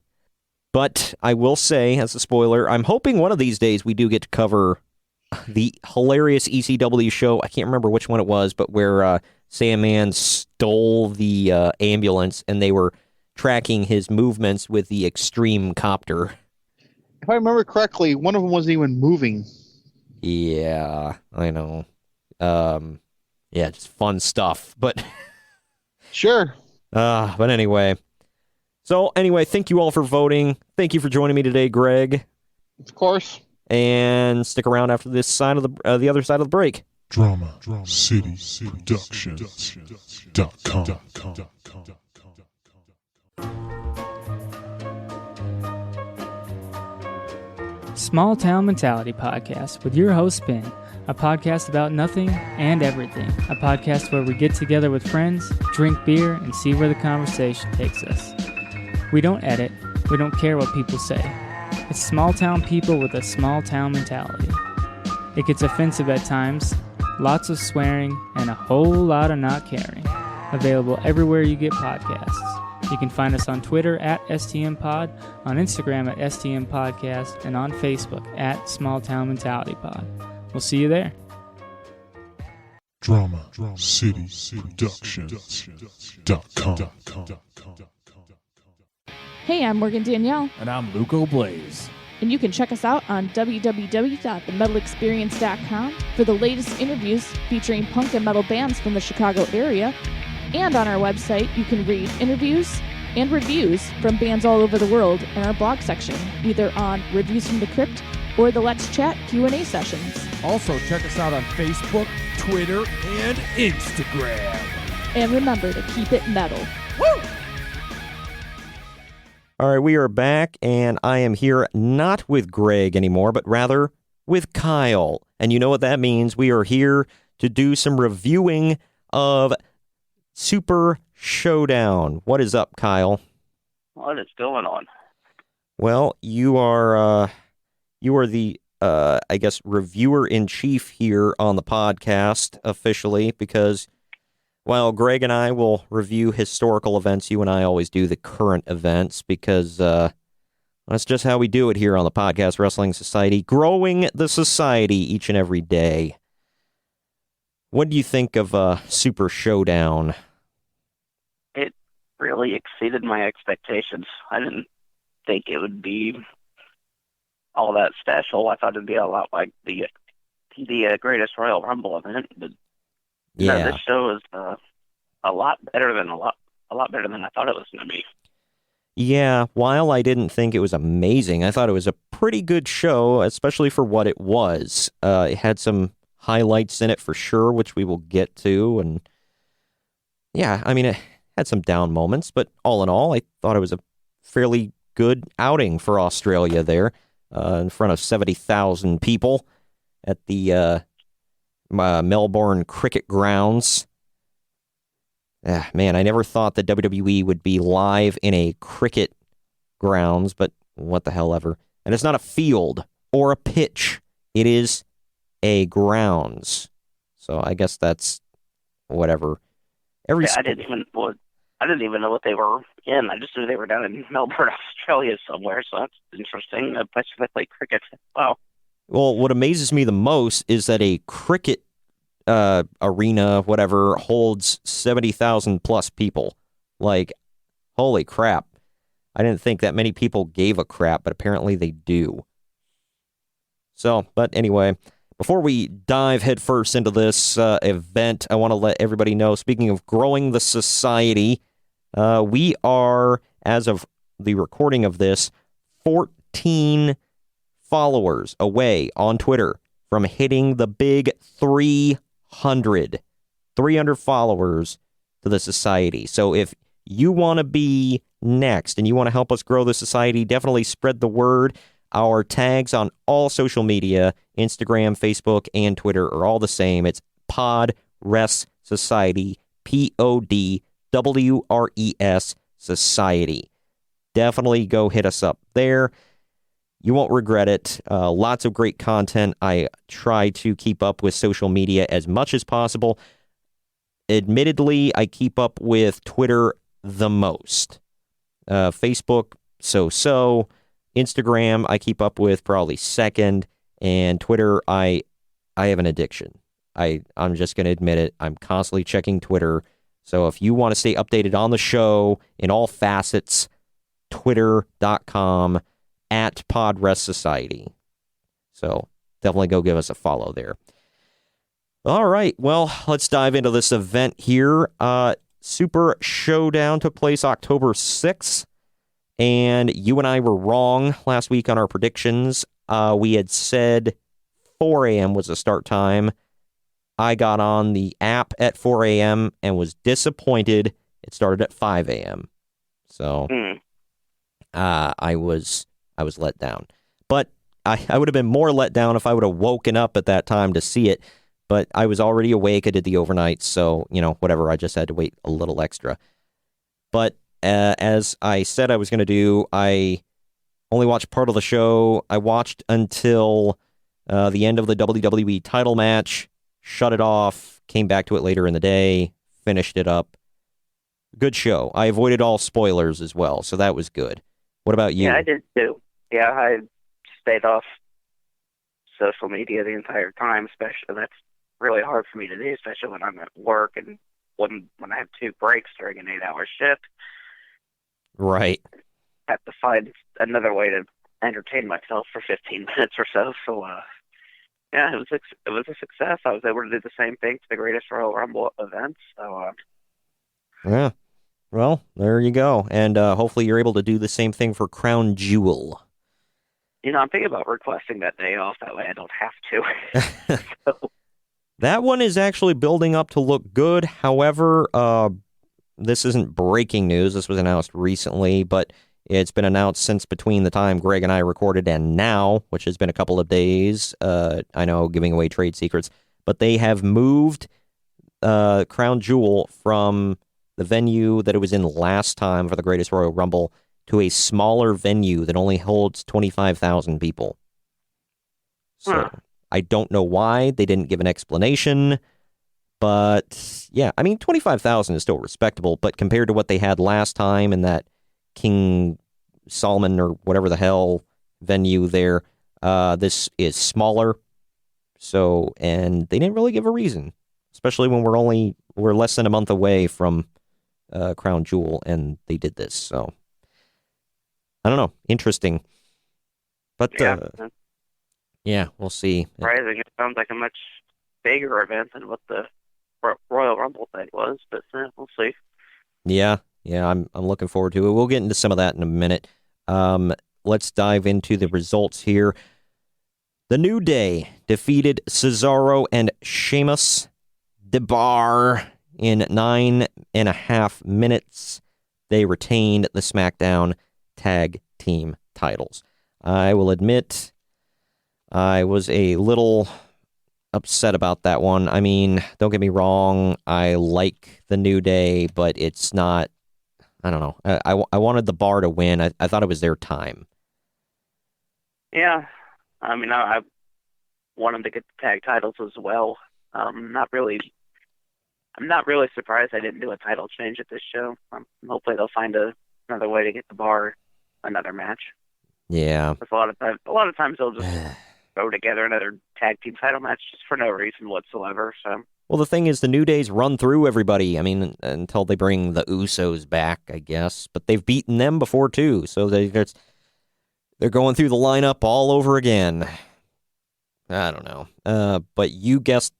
But I will say, as a spoiler, I'm hoping one of these days we do get to cover the hilarious ECW show. I can't remember which one it was, but where Sandman stole the ambulance and they were tracking his movements with the Extreme Copter. If I remember correctly, one of them wasn't even moving. Yeah, I know. Yeah, just fun stuff, but... Sure. But anyway. So, anyway, thank you all for voting. Thank you for joining me today, Greg. Of course. And stick around after this side of the other side of the break. Drama City Productions.com. Small Town Mentality Podcast with your host, Ben. A podcast about nothing and everything. A podcast where we get together with friends, drink beer, and see where the conversation takes us. We don't edit. We don't care what people say. It's small town people with a small town mentality. It gets offensive at times, lots of swearing, and a whole lot of not caring. Available everywhere you get podcasts. You can find us on Twitter at STMPod, on Instagram at STMPodcast, and on Facebook at Small Town Mentality Pod. We'll see you there. Drama City Productions.com. Hey, I'm Morgan Danielle. And I'm Luco Blaze. And you can check us out on www.themetalexperience.com for the latest interviews featuring punk and metal bands from the Chicago area. And on our website, you can read interviews and reviews from bands all over the world in our blog section, either on Reviews from the Crypt or the Let's Chat Q&A sessions. Also, check us out on Facebook, Twitter, and Instagram. And remember to keep it metal. Woo! All right, we are back, and I am here not with Greg anymore, but rather with Kyle. And you know what that means. We are here to do some reviewing of Super Showdown. What is up, Kyle? What is going on? Well, you are the I guess reviewer in chief here on the podcast officially, because while Greg and I will review historical events, you and I always do the current events, because that's just how we do it here on the Podcast Wrestling Society, growing the society each and every day. What do you think of Super Showdown? It really exceeded my expectations. I didn't think it would be all that special. I thought it'd be a lot like the Greatest Royal Rumble event, but Yeah, no, this show is a lot better than I thought it was going to be. Yeah, while I didn't think it was amazing, I thought it was a pretty good show, especially for what it was. It had some highlights in it for sure, which we will get to, and yeah, I mean, it had some down moments, but all in all, I thought it was a fairly good outing for Australia there, in front of 70,000 people at the Melbourne Cricket Grounds. Man, I never thought that WWE would be live in a cricket grounds, but what the hell ever. And it's not a field or a pitch. It is a grounds. So I guess that's whatever. I didn't even know what they were in. I just knew they were down in Melbourne, Australia somewhere, so that's interesting. A place where they play cricket. Wow. Well, what amazes me the most is that a cricket arena, whatever, holds 70,000 plus people. Like, holy crap. I didn't think that many people gave a crap, but apparently they do. So, but anyway, before we dive headfirst into this event, I want to let everybody know, speaking of growing the society, we are, as of the recording of this, 14 followers away on Twitter from hitting the big 300 followers to the society. So if you want to be next and you want to help us grow the society, definitely spread the word. Our tags on all social media, Instagram, Facebook, and Twitter are all the same. It's Pod Res Society, PODWRES Society. Definitely go hit us up there. You won't regret it. Lots of great content. I try to keep up with social media as much as possible. Admittedly, I keep up with Twitter the most. Facebook, so. Instagram, I keep up with probably second. And Twitter, I have an addiction. I'm just going to admit it. I'm constantly checking Twitter. So if you want to stay updated on the show in all facets, twitter.com @PodRest Society. So definitely go give us a follow there. All right, well, let's dive into this event here. Super Showdown took place October 6th, and you and I were wrong last week on our predictions. We had said 4 a.m. was the start time. I got on the app at 4 a.m. and was disappointed. It started at 5 a.m. So I was let down. But I would have been more let down if I would have woken up at that time to see it. But I was already awake. I did the overnight, so, whatever. I just had to wait a little extra. But as I said I was going to do, I only watched part of the show. I watched until the end of the WWE title match, shut it off, came back to it later in the day, finished it up. Good show. I avoided all spoilers as well, so that was good. What about you? Yeah, I did too. Yeah, I stayed off social media the entire time, especially. That's really hard for me to do, especially when I'm at work and when I have 2 breaks during an 8-hour shift. Right. I have to find another way to entertain myself for 15 minutes or so. So, yeah, it was a success. I was able to do the same thing to the Greatest Royal Rumble events. So, Yeah. Well, there you go. And hopefully you're able to do the same thing for Crown Jewel. I'm thinking about requesting that day off. That way I don't have to. So, that one is actually building up to look good. However, this isn't breaking news. This was announced recently, but it's been announced since between the time Greg and I recorded and now, which has been a couple of days. I know, giving away trade secrets, but they have moved Crown Jewel from the venue that it was in last time for the Greatest Royal Rumble to a smaller venue that only holds 25,000 people. So I don't know why. They didn't give an explanation. But, yeah, I mean, 25,000 is still respectable, but compared to what they had last time in that King Solomon or whatever the hell venue there, this is smaller. So, and they didn't really give a reason, especially when we're less than a month away from Crown Jewel, and they did this. So, I don't know. Interesting. But, yeah, we'll see. Surprising. It sounds like a much bigger event than what the Royal Rumble thing was, but we'll see. Yeah, I'm looking forward to it. We'll get into some of that in a minute. Let's dive into the results here. The New Day defeated Cesaro and Sheamus DeBar in 9.5 minutes. They retained the SmackDown Tag Team titles. I will admit I was a little upset about that one. I mean, don't get me wrong, I like the New Day, but it's not, I don't know. I wanted the Bar to win. I thought it was their time. Yeah. I mean, I want them to get the tag titles as well. I'm not really surprised I didn't do a title change at this show. Hopefully they'll find another way to get the Bar another match. Yeah. A lot of times they'll just throw together another tag team title match just for no reason whatsoever. So. Well, the thing is, the New Day's run through everybody. I mean, until they bring the Usos back, I guess. But they've beaten them before, too. So they're going through the lineup all over again. I don't know. But you guessed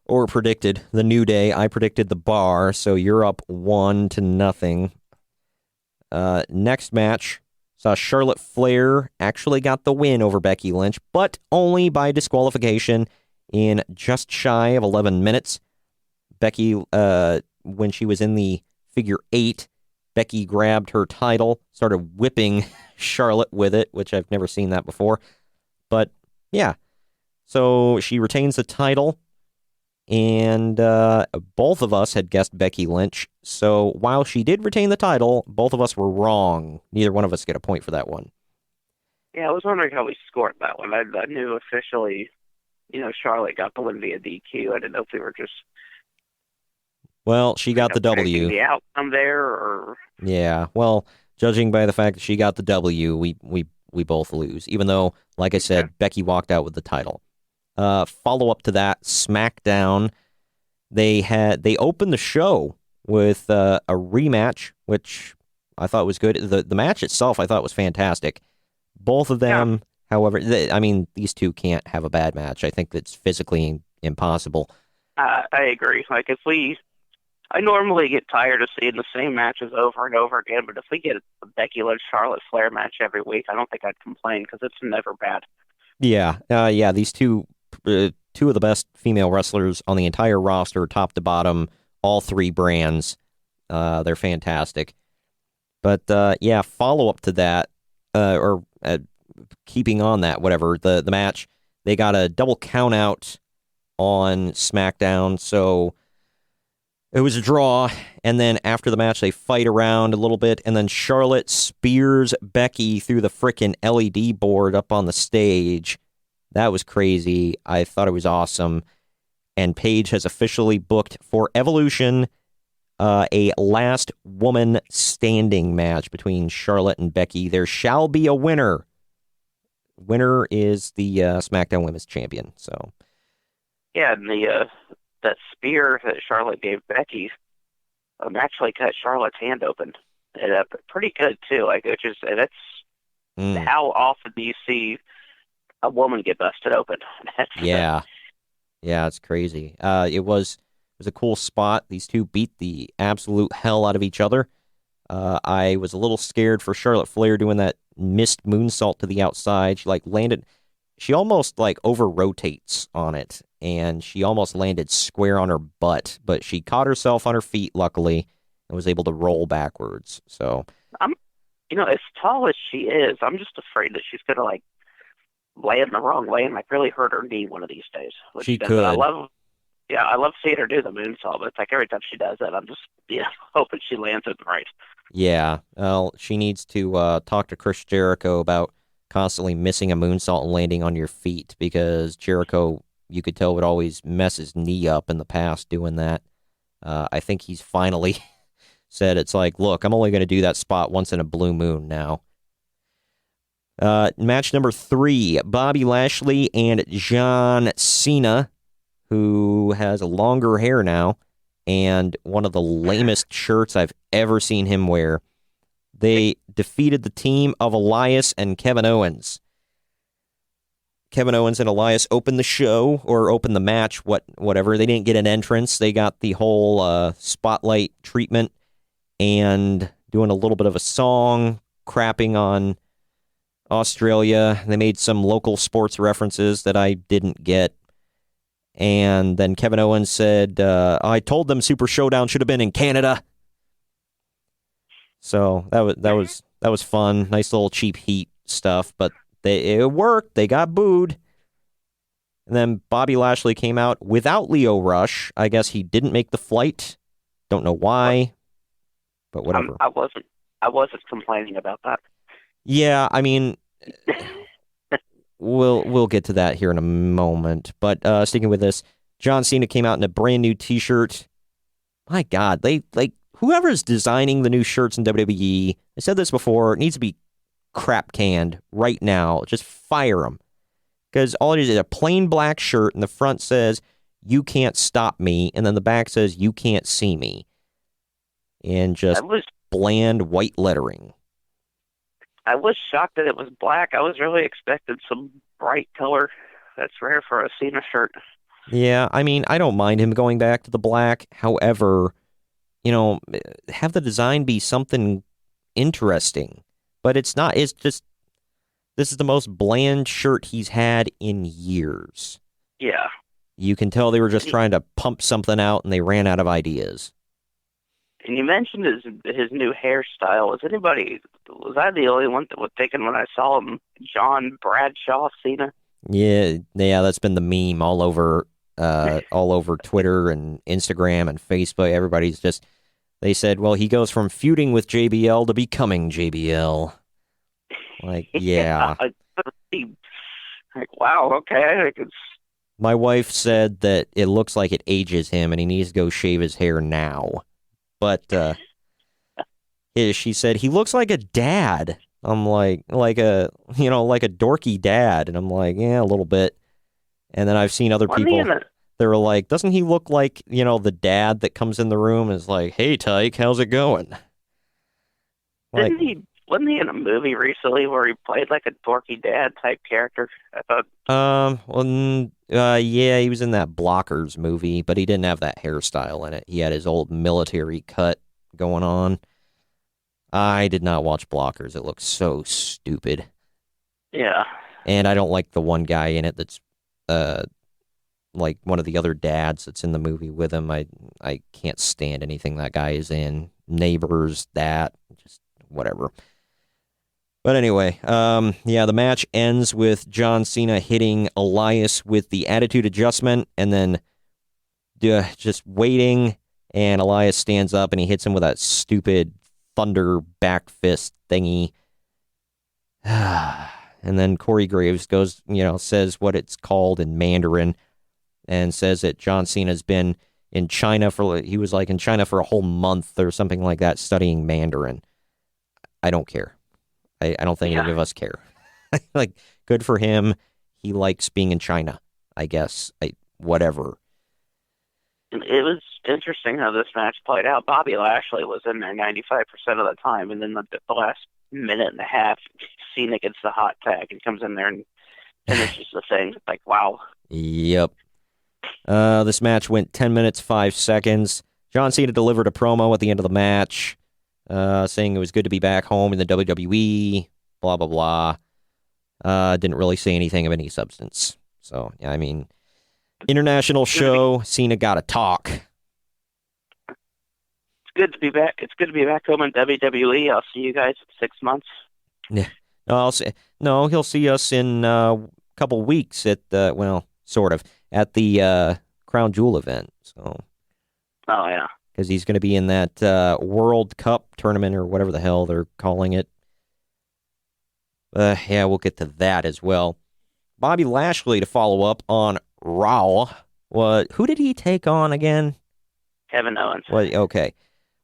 or predicted the New Day. I predicted the Bar, so you're up 1-0. Next match saw Charlotte Flair actually got the win over Becky Lynch, but only by disqualification in just shy of 11 minutes. Becky, when she was in the figure 8, Becky grabbed her title, started whipping Charlotte with it, which I've never seen that before. But, yeah. So she retains the title, and both of us had guessed Becky Lynch. So while she did retain the title, both of us were wrong. Neither one of us get a point for that one. Yeah, I was wondering how we scored that one. I knew officially, Charlotte got the win via DQ. I didn't know if we were just... Well, she got the W. The outcome there, or... Yeah, well, judging by the fact that she got the W, we both lose. Even though, like I said, Becky walked out with the title. Follow up to that, SmackDown, they opened the show with a rematch, which I thought was good. The match itself I thought was fantastic. Both of them, however, these two can't have a bad match. I think that's physically impossible. I agree. Like, I normally get tired of seeing the same matches over and over again, but if we get a Becky Lynch Charlotte Flair match every week, I don't think I'd complain because it's never bad. Yeah, these two of the best female wrestlers on the entire roster, top to bottom, all three brands. They're fantastic. But follow up to that, keeping on that, whatever, the match, they got a double count out on SmackDown, so it was a draw, and then after the match, they fight around a little bit, and then Charlotte spears Becky through the frickin' LED board up on the stage. That was crazy. I thought it was awesome. And Paige has officially booked for Evolution a last woman standing match between Charlotte and Becky. There shall be a winner. Winner is the SmackDown Women's Champion. So, yeah, and that spear that Charlotte gave Becky actually cut Charlotte's hand open. And, pretty good too. Like, that's how often do you see a woman get busted open? Yeah. Yeah, it's crazy. It was a cool spot. These two beat the absolute hell out of each other. I was a little scared for Charlotte Flair doing that missed moonsault to the outside. She landed. She almost over rotates on it, and she almost landed square on her butt, but she caught herself on her feet, luckily, and was able to roll backwards. So as tall as she is, I'm just afraid that she's gonna land the wrong way and really hurt her knee one of these days. She could. I love seeing her do the moonsault, but it's every time she does that, I'm just hoping she lands it right. Yeah, well, she needs to talk to Chris Jericho about constantly missing a moonsault and landing on your feet, because Jericho, you could tell, would always mess his knee up in the past doing that. I think he's finally said it's look, I'm only going to do that spot once in a blue moon now. Match number 3, Bobby Lashley and John Cena, who has longer hair now and one of the lamest shirts I've ever seen him wear. They defeated the team of Elias and Kevin Owens. Kevin Owens and Elias opened the show, or opened the match, whatever. They didn't get an entrance. They got the whole spotlight treatment and doing a little bit of a song, crapping on Australia. They made some local sports references that I didn't get. And then Kevin Owens said, I told them Super Showdown should have been in Canada. So that was fun. Nice little cheap heat stuff, but it worked. They got booed. And then Bobby Lashley came out without Leo Rush. I guess he didn't make the flight. Don't know why, but whatever. I wasn't complaining about that. Yeah, I mean, we'll get to that here in a moment. But sticking with this, John Cena came out in a brand new T-shirt. My God, they whoever's designing the new shirts in WWE, I said this before, it needs to be crap canned right now. Just fire them. Because all it is a plain black shirt, and the front says, "You can't stop me," and then the back says, "You can't see me." And just bland white lettering. I was shocked that it was black. I was really expecting some bright color. That's rare for a Cena shirt. Yeah, I mean, I don't mind him going back to the black. However, have the design be something interesting. But it's not. It's just, this is the most bland shirt he's had in years. Yeah. You can tell they were just trying to pump something out, and they ran out of ideas. And you mentioned his new hairstyle. Was I the only one that was thinking when I saw him, John Bradshaw Cena? Yeah, that's been the meme all over Twitter and Instagram and Facebook. Everybody's just, they said, well, he goes from feuding with JBL to becoming JBL. Yeah. Wow, okay. My wife said that it looks like it ages him and he needs to go shave his hair now. But she said, he looks like a dad. I'm like a dorky dad. And I'm like, yeah, a little bit. And then I've seen other people, they were like, doesn't he look like, the dad that comes in the room and is like, hey, Tyke, how's it going? Wasn't he in a movie recently where he played like a dorky dad type character? I thought. Yeah, he was in that Blockers movie, but he didn't have that hairstyle in it. He had his old military cut going on. I did not watch Blockers. It looks so stupid. Yeah. And I don't like the one guy in it that's like one of the other dads that's in the movie with him. I can't stand anything that guy is in. Neighbors, that, just whatever. But anyway, the match ends with John Cena hitting Elias with the attitude adjustment and then just waiting, and Elias stands up and he hits him with that stupid thunder back fist thingy. And then Corey Graves goes, says what it's called in Mandarin and says that John Cena's been in China for a whole month or something like that studying Mandarin. I don't care. I don't think any of us care. Good for him. He likes being in China, I guess. Whatever. It was interesting how this match played out. Bobby Lashley was in there 95% of the time, and then the last minute and a half, Cena gets the hot tag and comes in there and finishes the thing. It's like, wow. Yep. This match went 10 minutes, 5 seconds. John Cena delivered a promo at the end of the match, saying it was good to be back home in the WWE, blah, blah, blah. Didn't really say anything of any substance. So, yeah, I mean, international show, Cena got to talk. It's good to be back. It's good to be back home in WWE. I'll see you guys in 6 months. Yeah. No, he'll see us in a couple weeks at the, well, sort of, at the Crown Jewel event. So. Oh, yeah. Because he's going to be in that World Cup tournament or whatever the hell they're calling it. Yeah, we'll get to that as well. Bobby Lashley, to follow up on Raw. Who did he take on again? Kevin Owens. Okay.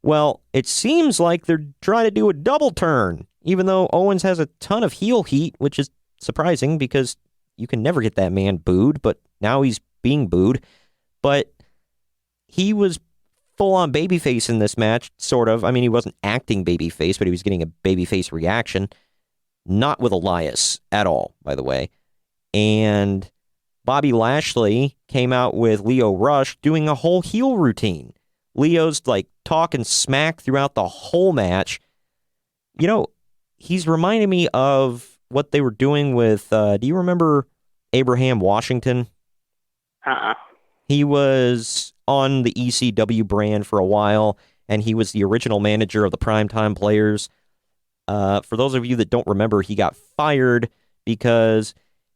Well, it seems like they're trying to do a double turn, even though Owens has a ton of heel heat, which is surprising because you can never get that man booed, but now he's being booed. But he was full-on babyface in this match, sort of. I mean, he wasn't acting babyface, but he was getting a babyface reaction. Not with Elias at all, by the way. And Bobby Lashley came out with Lio Rush doing a whole heel routine. Leo's like talking smack throughout the whole match. You know, he's reminding me of what they were doing with, do you remember Abraham Washington? He was on the ECW brand for a while, and he was the original manager of the Primetime Players. For those of you that don't remember, he got fired because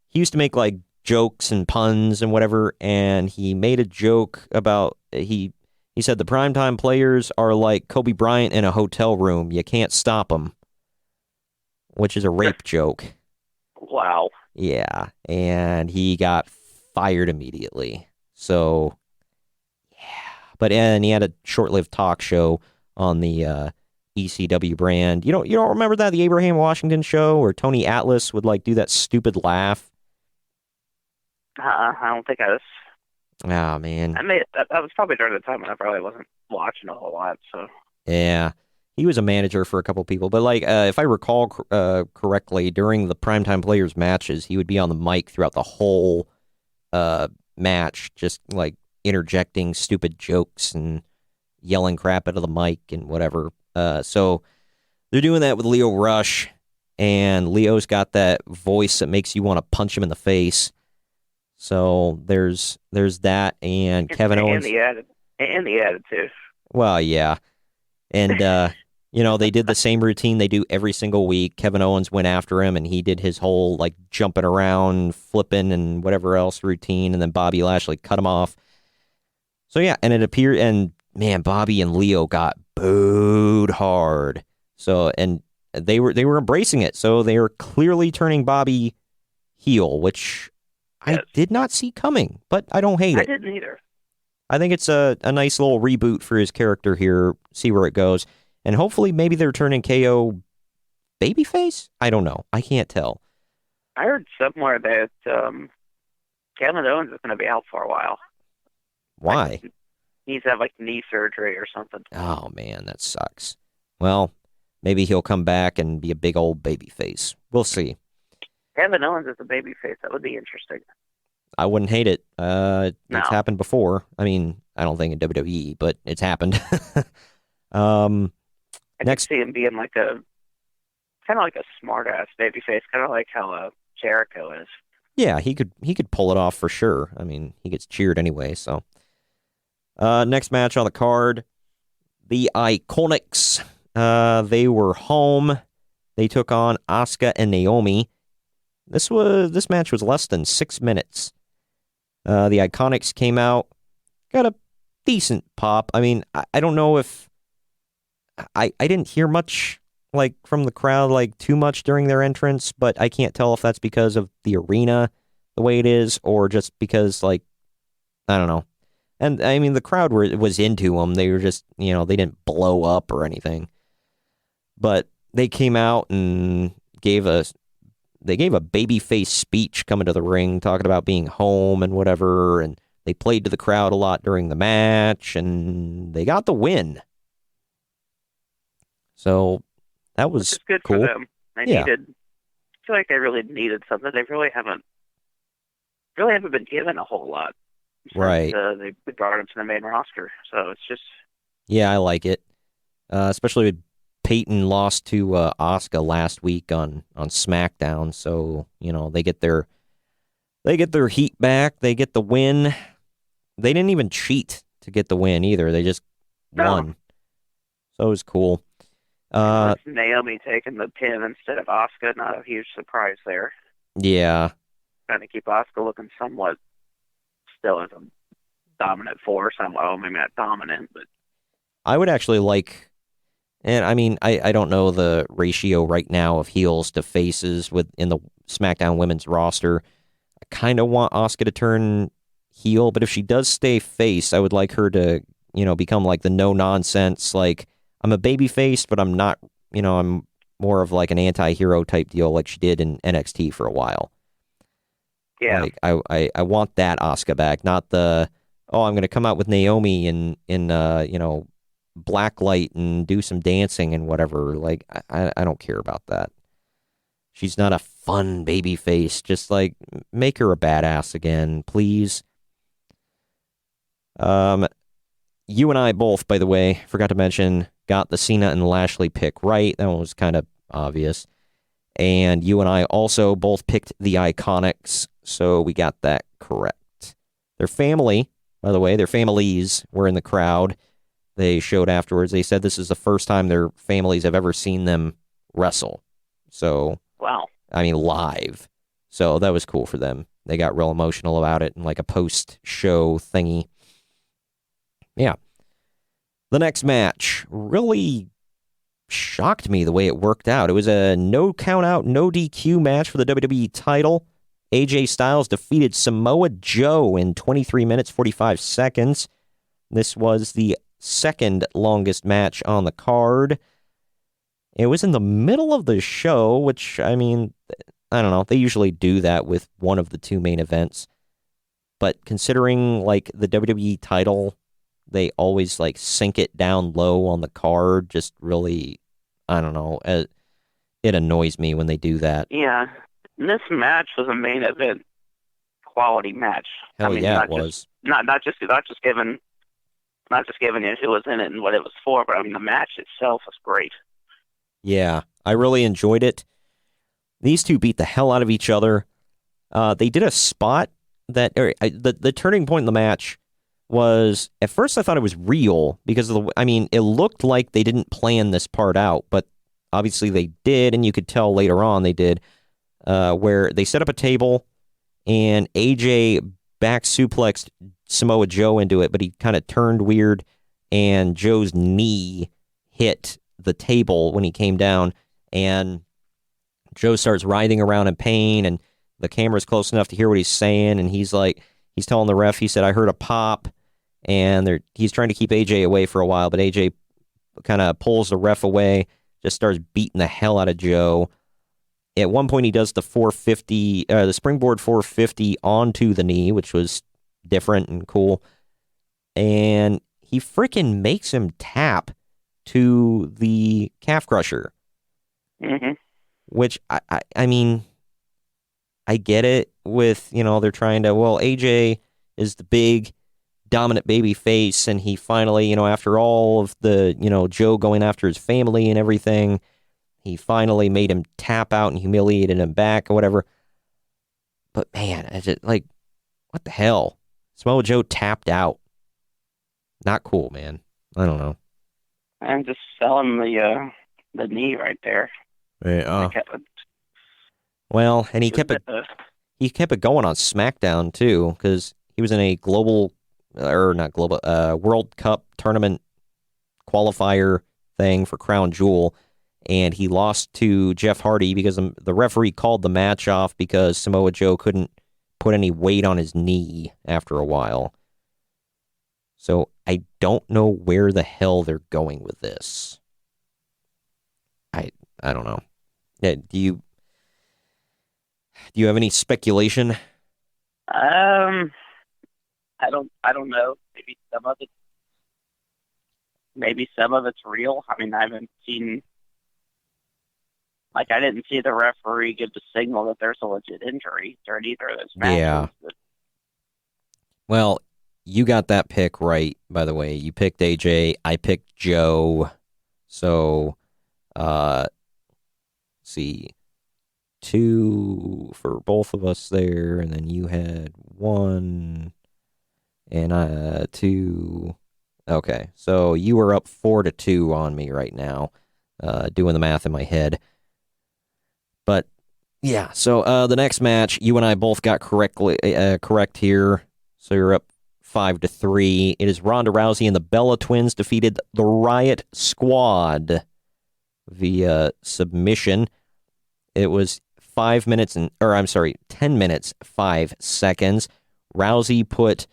he used to make like jokes and puns and whatever, and he made a joke about, he said the Primetime Players are like Kobe Bryant in a hotel room. You can't stop them, which is a rape joke. Wow. Yeah, and he got fired immediately. So, yeah. But and he had a short-lived talk show on the ECW brand. You don't remember that, the Abraham Washington show where Tony Atlas would like do that stupid laugh? I don't think I was. Oh, man. That was probably during the time when I probably wasn't watching a whole lot. So. Yeah. He was a manager for a couple people, but like if I recall correctly, during the Primetime Players matches, he would be on the mic throughout the whole match, just like interjecting stupid jokes and yelling crap out of the mic and whatever. So they're doing that with Lio Rush, and Leo's got that voice that makes you want to punch him in the face. So there's that, and Kevin Owens and the attitude. Well, yeah. And, they did the same routine they do every single week. Kevin Owens went after him, and he did his whole, like, jumping around, flipping, and whatever else routine, and then Bobby Lashley cut him off. So, yeah, and it appeared, and, man, Bobby and Lio got booed hard. So, and they were embracing it, so they were clearly turning Bobby heel, which I did not see coming, but I don't hate it. I didn't either. I think it's a nice little reboot for his character here, see where it goes. And hopefully maybe they're turning KO babyface? I don't know. I can't tell. I heard somewhere that Kevin Owens is going to be out for a while. Why? He needs to have like knee surgery or something. Oh, man, that sucks. Well, maybe he'll come back and be a big old babyface. We'll see. Kevin Owens is a babyface. That would be interesting. I wouldn't hate it. No. It's happened before. I mean, I don't think in WWE, but it's happened. I could see him being like kind of like a smart-ass babyface, kind of like how Jericho is. Yeah, he could pull it off for sure. I mean, he gets cheered anyway, so. Next match on the card, the Iconics. They were home. They took on Asuka and Naomi. This match was less than 6 minutes. The Iconics came out, got a decent pop. I mean, I don't know if I didn't hear much like from the crowd, like too much during their entrance, but I can't tell if that's because of the arena the way it is or just because, like, I don't know. And I mean, the crowd was into them. They were just, they didn't blow up or anything, but they came out and gave a babyface speech coming to the ring, talking about being home and whatever, and they played to the crowd a lot during the match, and they got the win. So that was good cool. for them. They needed feel like they really needed something. They really haven't been given a whole lot. Right. They brought them to the main roster, so it's just. Yeah, I like it. Especially with Peyton lost to Asuka last week on SmackDown, so they get their heat back. They get the win. They didn't even cheat to get the win either. They just won. So it was cool. With Naomi taking the pin instead of Asuka, not a huge surprise there. Yeah. Trying to keep Asuka looking somewhat still as a dominant force. Well, maybe not dominant, but I would actually like, and I mean, I don't know the ratio right now of heels to faces in the SmackDown women's roster. I kind of want Asuka to turn heel, but if she does stay face, I would like her to, become like the no nonsense, like I'm a baby face, but I'm not, I'm more of like an anti-hero type deal like she did in NXT for a while. Yeah. Like I want that Asuka back, not the, I'm going to come out with Naomi in blacklight and do some dancing and whatever. Like I don't care about that. She's not a fun baby face. Just like make her a badass again, please. You and I both, by the way, forgot to mention, got the Cena and Lashley pick right. That one was kind of obvious. And you and I also both picked the Iconics, so we got that correct. Their family, by the way, their families were in the crowd. They showed afterwards. They said this is the first time their families have ever seen them wrestle. So, wow. I mean, live. So that was cool for them. They got real emotional about it in like a post-show thingy. Yeah. The next match really shocked me the way it worked out. It was a no count out, no DQ match for the WWE title. AJ Styles defeated Samoa Joe in 23 minutes, 45 seconds. This was the second longest match on the card. It was in the middle of the show, which, I mean, I don't know. They usually do that with one of the two main events. But considering, like, the WWE title, they always, like, sink it down low on the card. Just really, I don't know. It annoys me when they do that. Yeah. And this match was a main event quality match. Hell yeah, it was. Not just given you who was in it and what it was for, but I mean the match itself was great. Yeah, I really enjoyed it. These two beat the hell out of each other. They did a spot that the turning point in the match was, at first I thought it was real because of it looked like they didn't plan this part out, but obviously they did, and you could tell later on they did, where they set up a table and AJ back suplexed Samoa Joe into it, but he kind of turned weird and Joe's knee hit the table when he came down, and Joe starts writhing around in pain, and the camera's close enough to hear what he's saying, and he's telling the ref, he said, I heard a pop, and he's trying to keep AJ away for a while, but AJ kind of pulls the ref away, just starts beating the hell out of Joe. At one point, he does the 450, the springboard 450 onto the knee, which was different and cool, and he freaking makes him tap to the calf crusher. Mm-hmm. Which, I mean, I get it with, they're trying to, AJ is the big, dominant baby face, and he finally, after all of the, Joe going after his family and everything, he finally made him tap out and humiliated him back or whatever. But, man, it's just, like, what the hell? Samoa Joe tapped out. Not cool, man. I don't know. I'm just selling the knee right there. Yeah. Well, and he kept it going on SmackDown too, because he was in a World Cup tournament qualifier thing for Crown Jewel, and he lost to Jeff Hardy because the referee called the match off because Samoa Joe couldn't put any weight on his knee after a while. So I don't know where the hell they're going with this. I don't know. Do you have any speculation? I don't know. Maybe some of it's real. I mean, I haven't seen Like, I didn't see the referee give the signal that there's a legit injury during either of those matches. Yeah. But Well, you got that pick right, by the way. You picked AJ, I picked Joe. So, let's see, 2 for both of us there, and then you had 1, and 2. Okay, so you were up 4-2 on me right now, doing the math in my head. But yeah, so the next match, you and I both got correct here. So you're up 5-3. It is Ronda Rousey and the Bella Twins defeated the Riot Squad via submission. It was 10 minutes, 5 seconds. Rousey put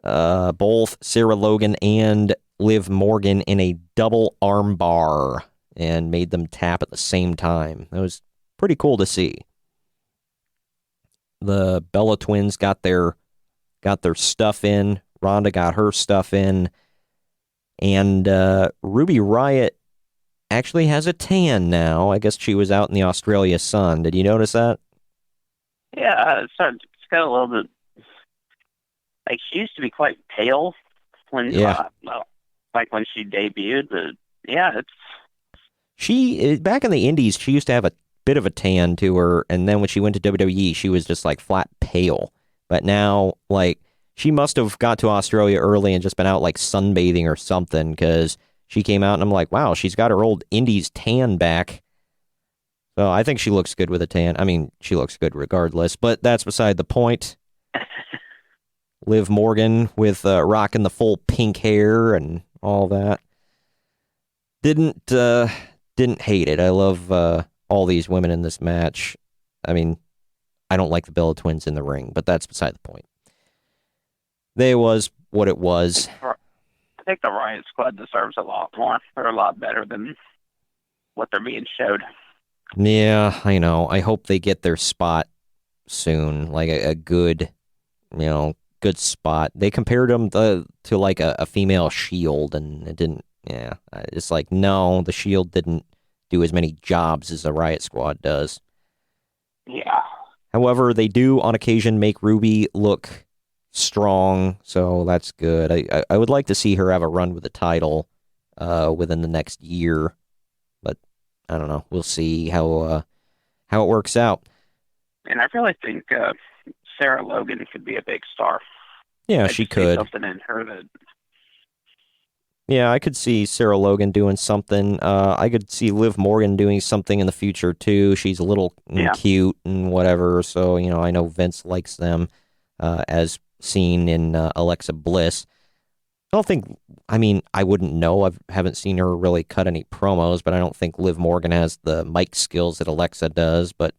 both Sarah Logan and Liv Morgan in a double arm bar and made them tap at the same time. That was pretty cool to see. The Bella Twins got their stuff in. Ronda got her stuff in. And Ruby Riott actually has a tan now. I guess she was out in the Australia sun. Did you notice that? yeah, it's got a little bit. Like, she used to be quite pale when, like when she debuted. But yeah, it's. She back in the Indies, she used to have a bit of a tan to her, and then when she went to WWE, she was just like flat pale. But now, like, she must have got to Australia early and just been out like sunbathing or something, because she came out and I'm like, wow, she's got her old Indies tan back. So I think she looks good with a tan. I mean, she looks good regardless, but that's beside the point. Liv Morgan with rocking the full pink hair and all that. Didn't hate it. I love all these women in this match. I mean, I don't like the Bella Twins in the ring, but that's beside the point. They was what it was. I think the Riot Squad deserves a lot more. They're a lot better than what they're being showed. Yeah, I know. I hope they get their spot soon, like a good, good spot. They compared them to like a female Shield, and it didn't. Yeah, it's like, no, the Shield didn't do as many jobs as the Riot Squad does. Yeah. However, they do on occasion make Ruby look strong, so that's good. I would like to see her have a run with the title within the next year, but I don't know. We'll see how it works out. And I really think Sarah Logan could be a big star. Yeah, she could. Something in her that. Yeah, I could see Sarah Logan doing something. I could see Liv Morgan doing something in the future, too. She's a little cute and whatever, so, I know Vince likes them, as seen in Alexa Bliss. I wouldn't know. I haven't seen her really cut any promos, but I don't think Liv Morgan has the mic skills that Alexa does, but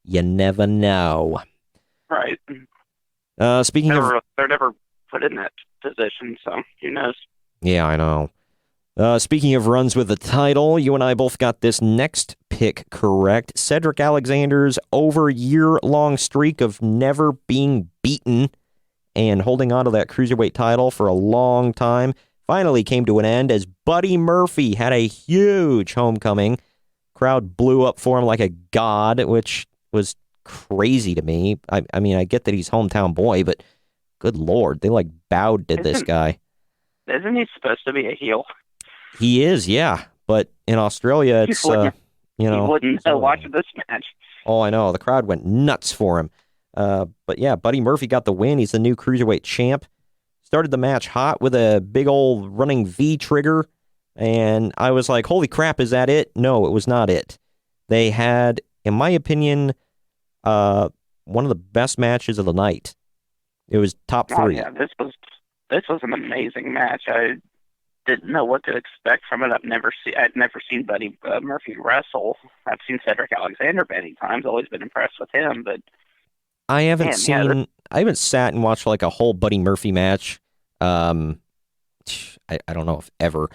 you never know. Right. Speaking of... They're never put in that position, so who knows? Yeah, I know. Speaking of runs with the title, you and I both got this next pick correct. Cedric Alexander's over-year-long streak of never being beaten and holding on to that cruiserweight title for a long time finally came to an end as Buddy Murphy had a huge homecoming. Crowd blew up for him like a god, which was crazy to me. I mean, I get that he's hometown boy, but good Lord, they like bowed to this guy. Isn't he supposed to be a heel? He is, yeah. But in Australia, it's, he wouldn't watch this match. Oh, I know. The crowd went nuts for him. But yeah, Buddy Murphy got the win. He's the new cruiserweight champ. Started the match hot with a big old running V trigger. And I was like, holy crap, is that it? No, it was not it. They had, in my opinion, one of the best matches of the night. It was top 3. Oh, yeah, this was an amazing match. I didn't know what to expect from it. I'd never seen Buddy Murphy wrestle. I've seen Cedric Alexander many times. Always been impressed with him, but I haven't sat and watched like a whole Buddy Murphy match. I don't know if ever,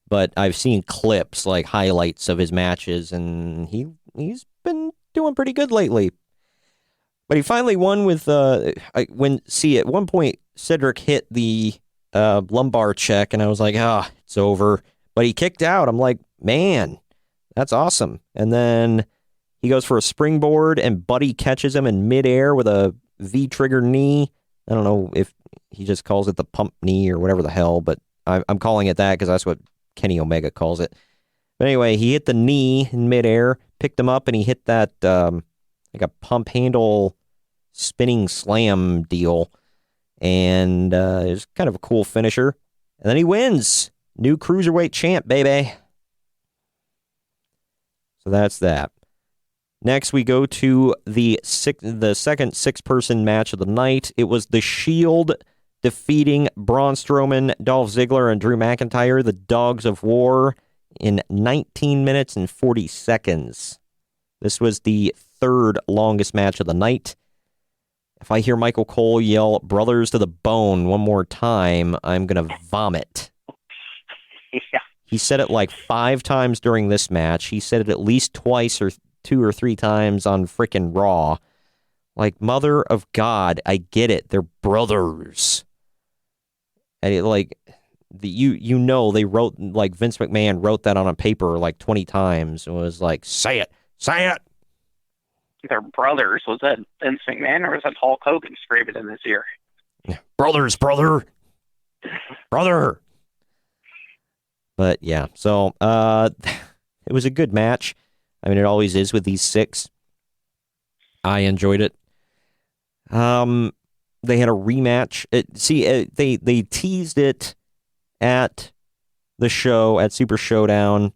but I've seen clips, like highlights of his matches, and he's been doing pretty good lately. But he finally won with at one point Cedric hit the lumbar check, and I was like, it's over. But he kicked out. I'm like, man, That's awesome. And then he goes for a springboard, and Buddy catches him in midair with a V-trigger knee. I don't know if he just calls it the pump knee or whatever the hell, but I'm calling it that because that's what Kenny Omega calls it. But anyway, he hit the knee in midair, picked him up, and he hit that like a pump handle spinning slam deal. And it was kind of a cool finisher. And then he wins. New Cruiserweight champ, baby. So that's that. Next, we go to the second six-person match of the night. It was The Shield defeating Braun Strowman, Dolph Ziggler, and Drew McIntyre, the Dogs of War, in 19 minutes and 40 seconds. This was the third longest match of the night. If I hear Michael Cole yell "Brothers to the Bone" one more time, I'm going to vomit. Yeah. He said it like 5 times during this match. He said it at least twice or 2 or 3 times on frickin' Raw. Like, mother of God, I get it. They're brothers. And it, like, you know they wrote, like, Vince McMahon wrote that on a paper like 20 times. It was like, say it. They're brothers. Was that Vince McMahon or was that Hulk Hogan screaming in his ear? Brothers, brother. But yeah, so it was a good match. I mean, it always is with these 6. I enjoyed it. They had a rematch. They teased it at the show at Super Showdown,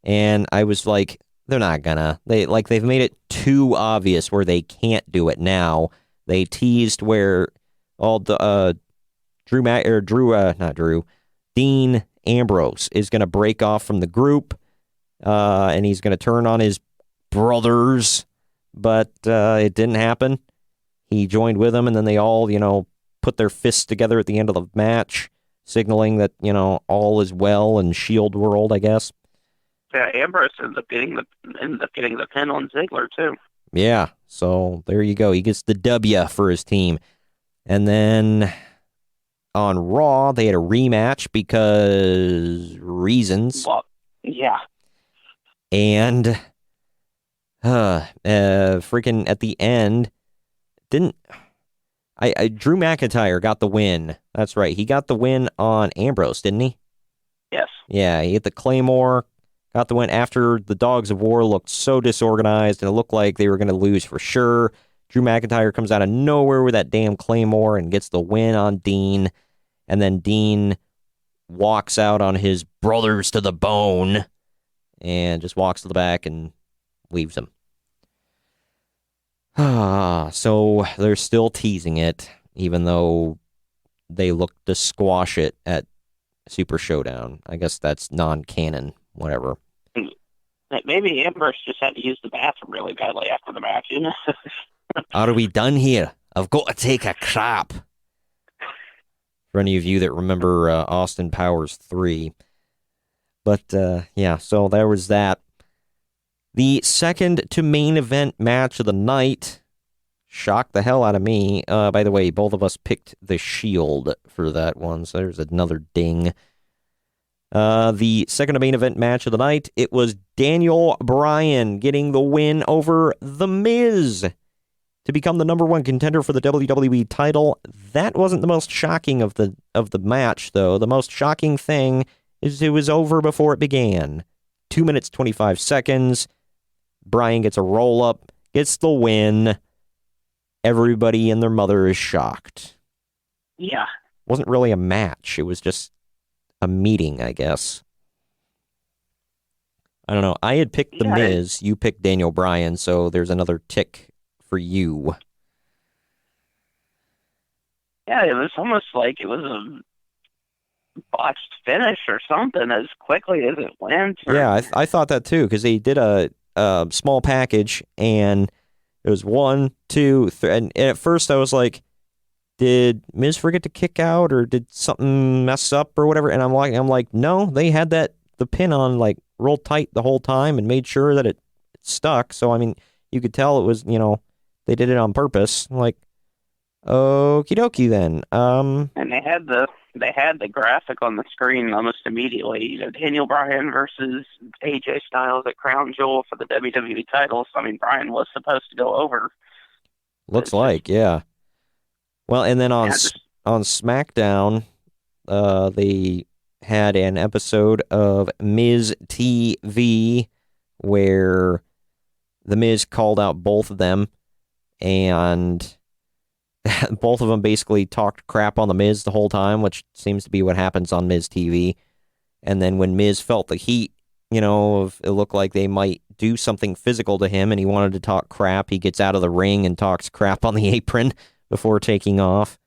and I was like, they're not gonna. They've made it too obvious where they can't do it now. They teased where all the Dean Ambrose is gonna break off from the group, and he's gonna turn on his brothers, but it didn't happen. He joined with them, and then they all, put their fists together at the end of the match, signaling that, all is well in Shield world, I guess. Yeah, Ambrose ended up getting the pin on Ziggler too. Yeah, so there you go. He gets the W for his team. And then on Raw, they had a rematch because reasons. Well, yeah. And freaking at the end, Drew McIntyre got the win. That's right. He got the win on Ambrose, didn't he? Yes. Yeah, he hit the Claymore, got the win after the Dogs of War looked so disorganized and it looked like they were going to lose for sure. Drew McIntyre comes out of nowhere with that damn Claymore and gets the win on Dean. And then Dean walks out on his brothers to the bone and just walks to the back and leaves him. So they're still teasing it, even though they look to squash it at Super Showdown. I guess that's non-canon, whatever. Maybe Ambrose just had to use the bathroom really badly after the match, Are we done here? I've got to take a crap. For any of you that remember Austin Powers 3. But, yeah, so there was that. The second to main event match of the night shocked the hell out of me. By the way, both of us picked the Shield for that one, so there's another ding. The second to main event match of the night, it was Daniel Bryan getting the win over The Miz to become the number 1 contender for the WWE title. That wasn't the most shocking of the match, though. The most shocking thing is it was over before it began. 2 minutes, 25 seconds. Bryan gets a roll-up, gets the win. Everybody and their mother is shocked. Yeah. It wasn't really a match. It was just a meeting, I guess. I don't know. I had picked The Miz. You picked Daniel Bryan, so there's another tick for you. Yeah, it was almost like it was a botched finish or something as quickly as it went. Yeah, I thought that too, because they did a small package, and it was 1, 2, 3, and at first I was like, did Miz forget to kick out, or did something mess up or whatever? And I'm like, no, they had the pin on like real tight the whole time and made sure that it stuck. So I mean, you could tell it was, they did it on purpose. I'm like, okie dokie then. And they had the they had the graphic on the screen almost immediately. You know, Daniel Bryan versus AJ Styles at Crown Jewel for the WWE titles. I mean, Bryan was supposed to go over. Looks like, yeah. Well, and then on SmackDown, they had an episode of Miz TV where the Miz called out both of them, and both of them basically talked crap on the Miz the whole time, which seems to be what happens on Miz TV. And then when Miz felt the heat, you know, it looked like they might do something physical to him and he wanted to talk crap, he gets out of the ring and talks crap on the apron before taking off.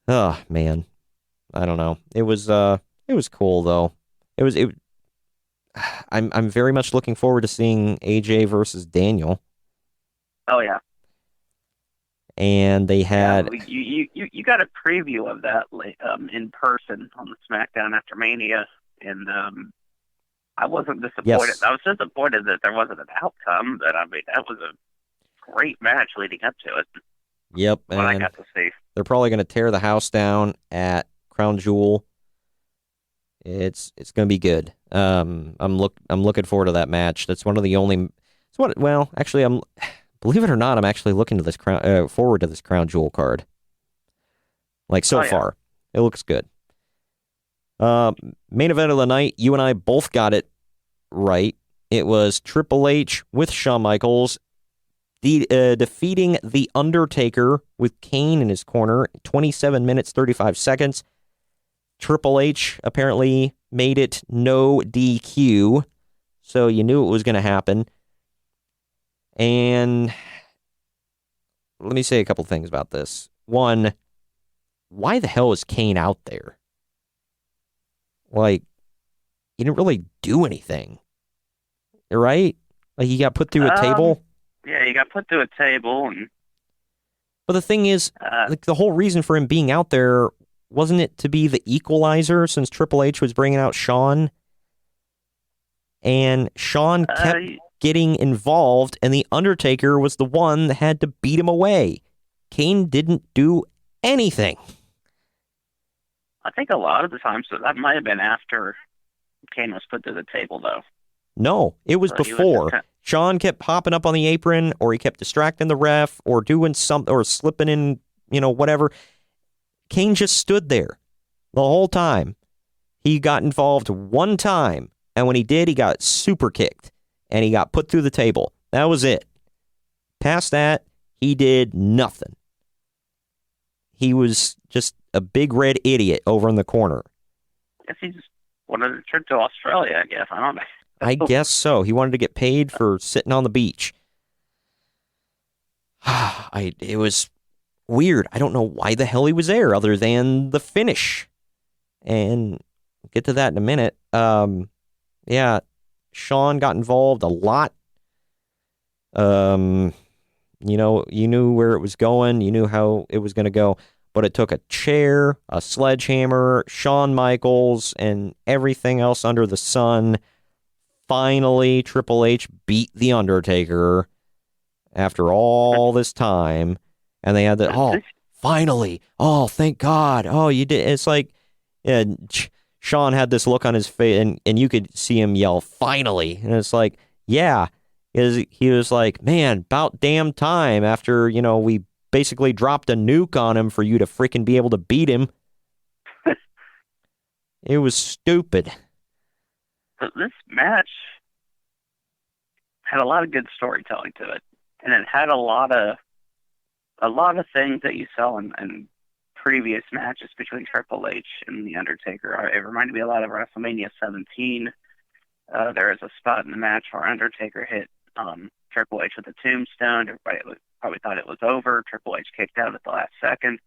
Oh, man. I don't know. It was cool though. I'm very much looking forward to seeing AJ versus Daniel. Oh yeah. And they had you got a preview of that in person on the SmackDown after Mania, and I wasn't disappointed. Yes. I was disappointed that there wasn't an outcome, but I mean that was a great match leading up to it. Yep, what I got to see. They're probably going to tear the house down at Crown Jewel. It's going to be good. I'm looking forward to that match. That's one of the only. Believe it or not, I'm actually looking to this forward to this Crown Jewel card. Like so far, it looks good. Main event of the night, you and I both got it right. It was Triple H with Shawn Michaels defeating The Undertaker with Kane in his corner, 27 minutes, 35 seconds. Triple H apparently made it no DQ, so you knew it was going to happen. And let me say a couple things about this. One, why the hell is Kane out there? Like, he didn't really do anything, right? Like, he got put through a table. Yeah, he got put through a table. But the thing is, like, the whole reason for him being out there, wasn't it to be the equalizer since Triple H was bringing out Shawn? And Shawn kept getting involved, and The Undertaker was the one that had to beat him away. Kane didn't do anything. I think a lot of the times that might have been after Kane was put to the table, though. No, it was before. Shawn kept popping up on the apron, or he kept distracting the ref, or doing something, or slipping in, whatever. Kane just stood there the whole time. He got involved one time, and when he did, he got super kicked, and he got put through the table. That was it. Past that, he did nothing. He was just a big red idiot over in the corner. I guess he just wanted a trip to Australia, I guess. I don't know. I guess so. He wanted to get paid for sitting on the beach. It was weird. I don't know why the hell he was there other than the finish. And we'll get to that in a minute. Yeah, Shawn got involved a lot. You knew where it was going. You knew how it was going to go. But it took a chair, a sledgehammer, Shawn Michaels, and everything else under the sun. Finally, Triple H beat The Undertaker after all this time. And they had that, finally. Oh, thank God. Oh, you did. It's like, Shawn had this look on his face, and you could see him yell, finally. And it's like, yeah. He was like, man, about damn time after, we basically dropped a nuke on him for you to freaking be able to beat him. It was stupid. But this match had a lot of good storytelling to it, and it had a lot of things that you saw in previous matches between Triple H and The Undertaker. It reminded me a lot of WrestleMania 17. There is a spot in the match where Undertaker hit Triple H with a tombstone. Everybody probably thought it was over. Triple H kicked out at the last second.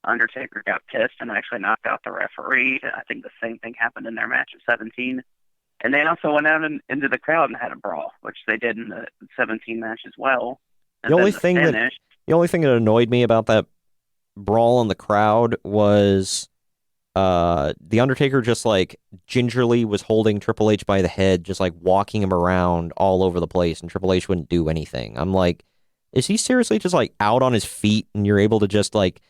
Undertaker got pissed and actually knocked out the referee. I think the same thing happened in their match at 17. And they also went out into the crowd and had a brawl, which they did in the 17 match as well. And the only thing that annoyed me about that brawl in the crowd was The Undertaker just like gingerly was holding Triple H by the head, just like walking him around all over the place, and Triple H wouldn't do anything. I'm like, is he seriously just like out on his feet and you're able to just like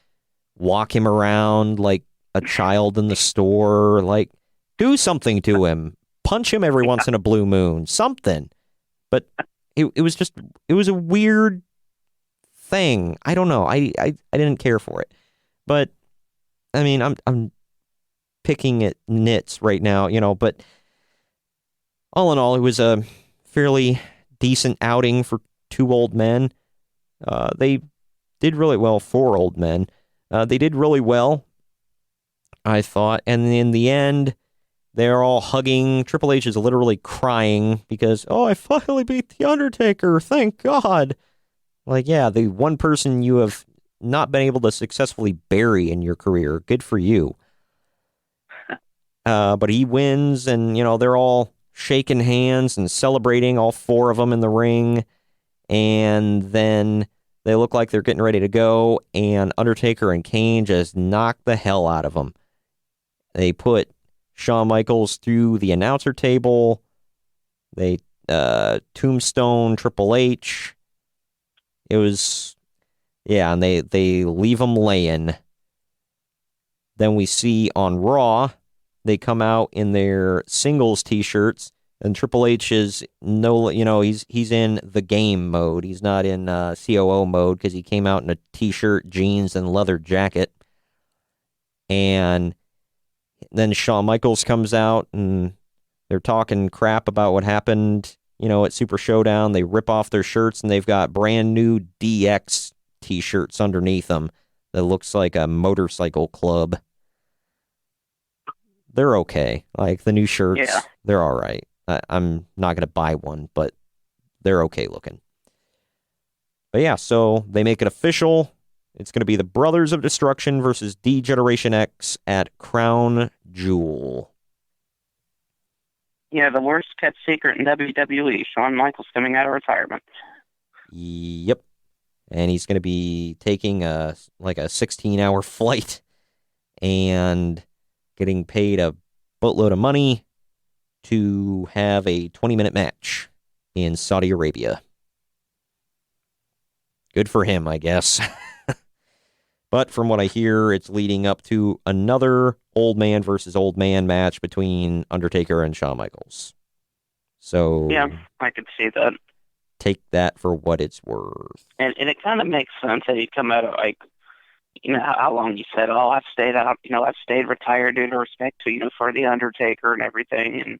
walk him around like a child in the store. Like, do something to him. Punch him every once in a blue moon. Something. But it was a weird thing. I don't know. I didn't care for it. But I mean, I'm picking at nits right now, but all in all, it was a fairly decent outing for two old men. They did really well, four old men. They did really well, I thought. And in the end, they're all hugging. Triple H is literally crying because, I finally beat The Undertaker. Thank God. Like, yeah, the one person you have not been able to successfully bury in your career. Good for you. But he wins, and, they're all shaking hands and celebrating, all four of them in the ring. And then they look like they're getting ready to go, and Undertaker and Kane just knock the hell out of them. They put Shawn Michaels through the announcer table. They tombstone Triple H. It was, yeah, and they leave him laying. Then we see on Raw, they come out in their singles t-shirts, and Triple H is he's in the game mode. He's not in COO mode because he came out in a t-shirt, jeans, and leather jacket. And then Shawn Michaels comes out, and they're talking crap about what happened, at Super Showdown. They rip off their shirts, and they've got brand new DX t-shirts underneath them that looks like a motorcycle club. They're okay. Like, the new shirts, They're all right. I'm not going to buy one, but they're okay looking. But yeah, so they make it official. It's going to be the Brothers of Destruction versus D-Generation X at Crown Jewel. Yeah, the worst kept secret in WWE. Shawn Michaels coming out of retirement. Yep. And he's going to be taking a 16-hour flight and getting paid a boatload of money to have a 20-minute match in Saudi Arabia. Good for him, I guess. But from what I hear, it's leading up to another old man versus old man match between Undertaker and Shawn Michaels. So yeah, I could see that. Take that for what it's worth. And it kind of makes sense that he'd come out of, like, how long you said, I've stayed out, I've stayed retired due to respect to, for The Undertaker and everything. And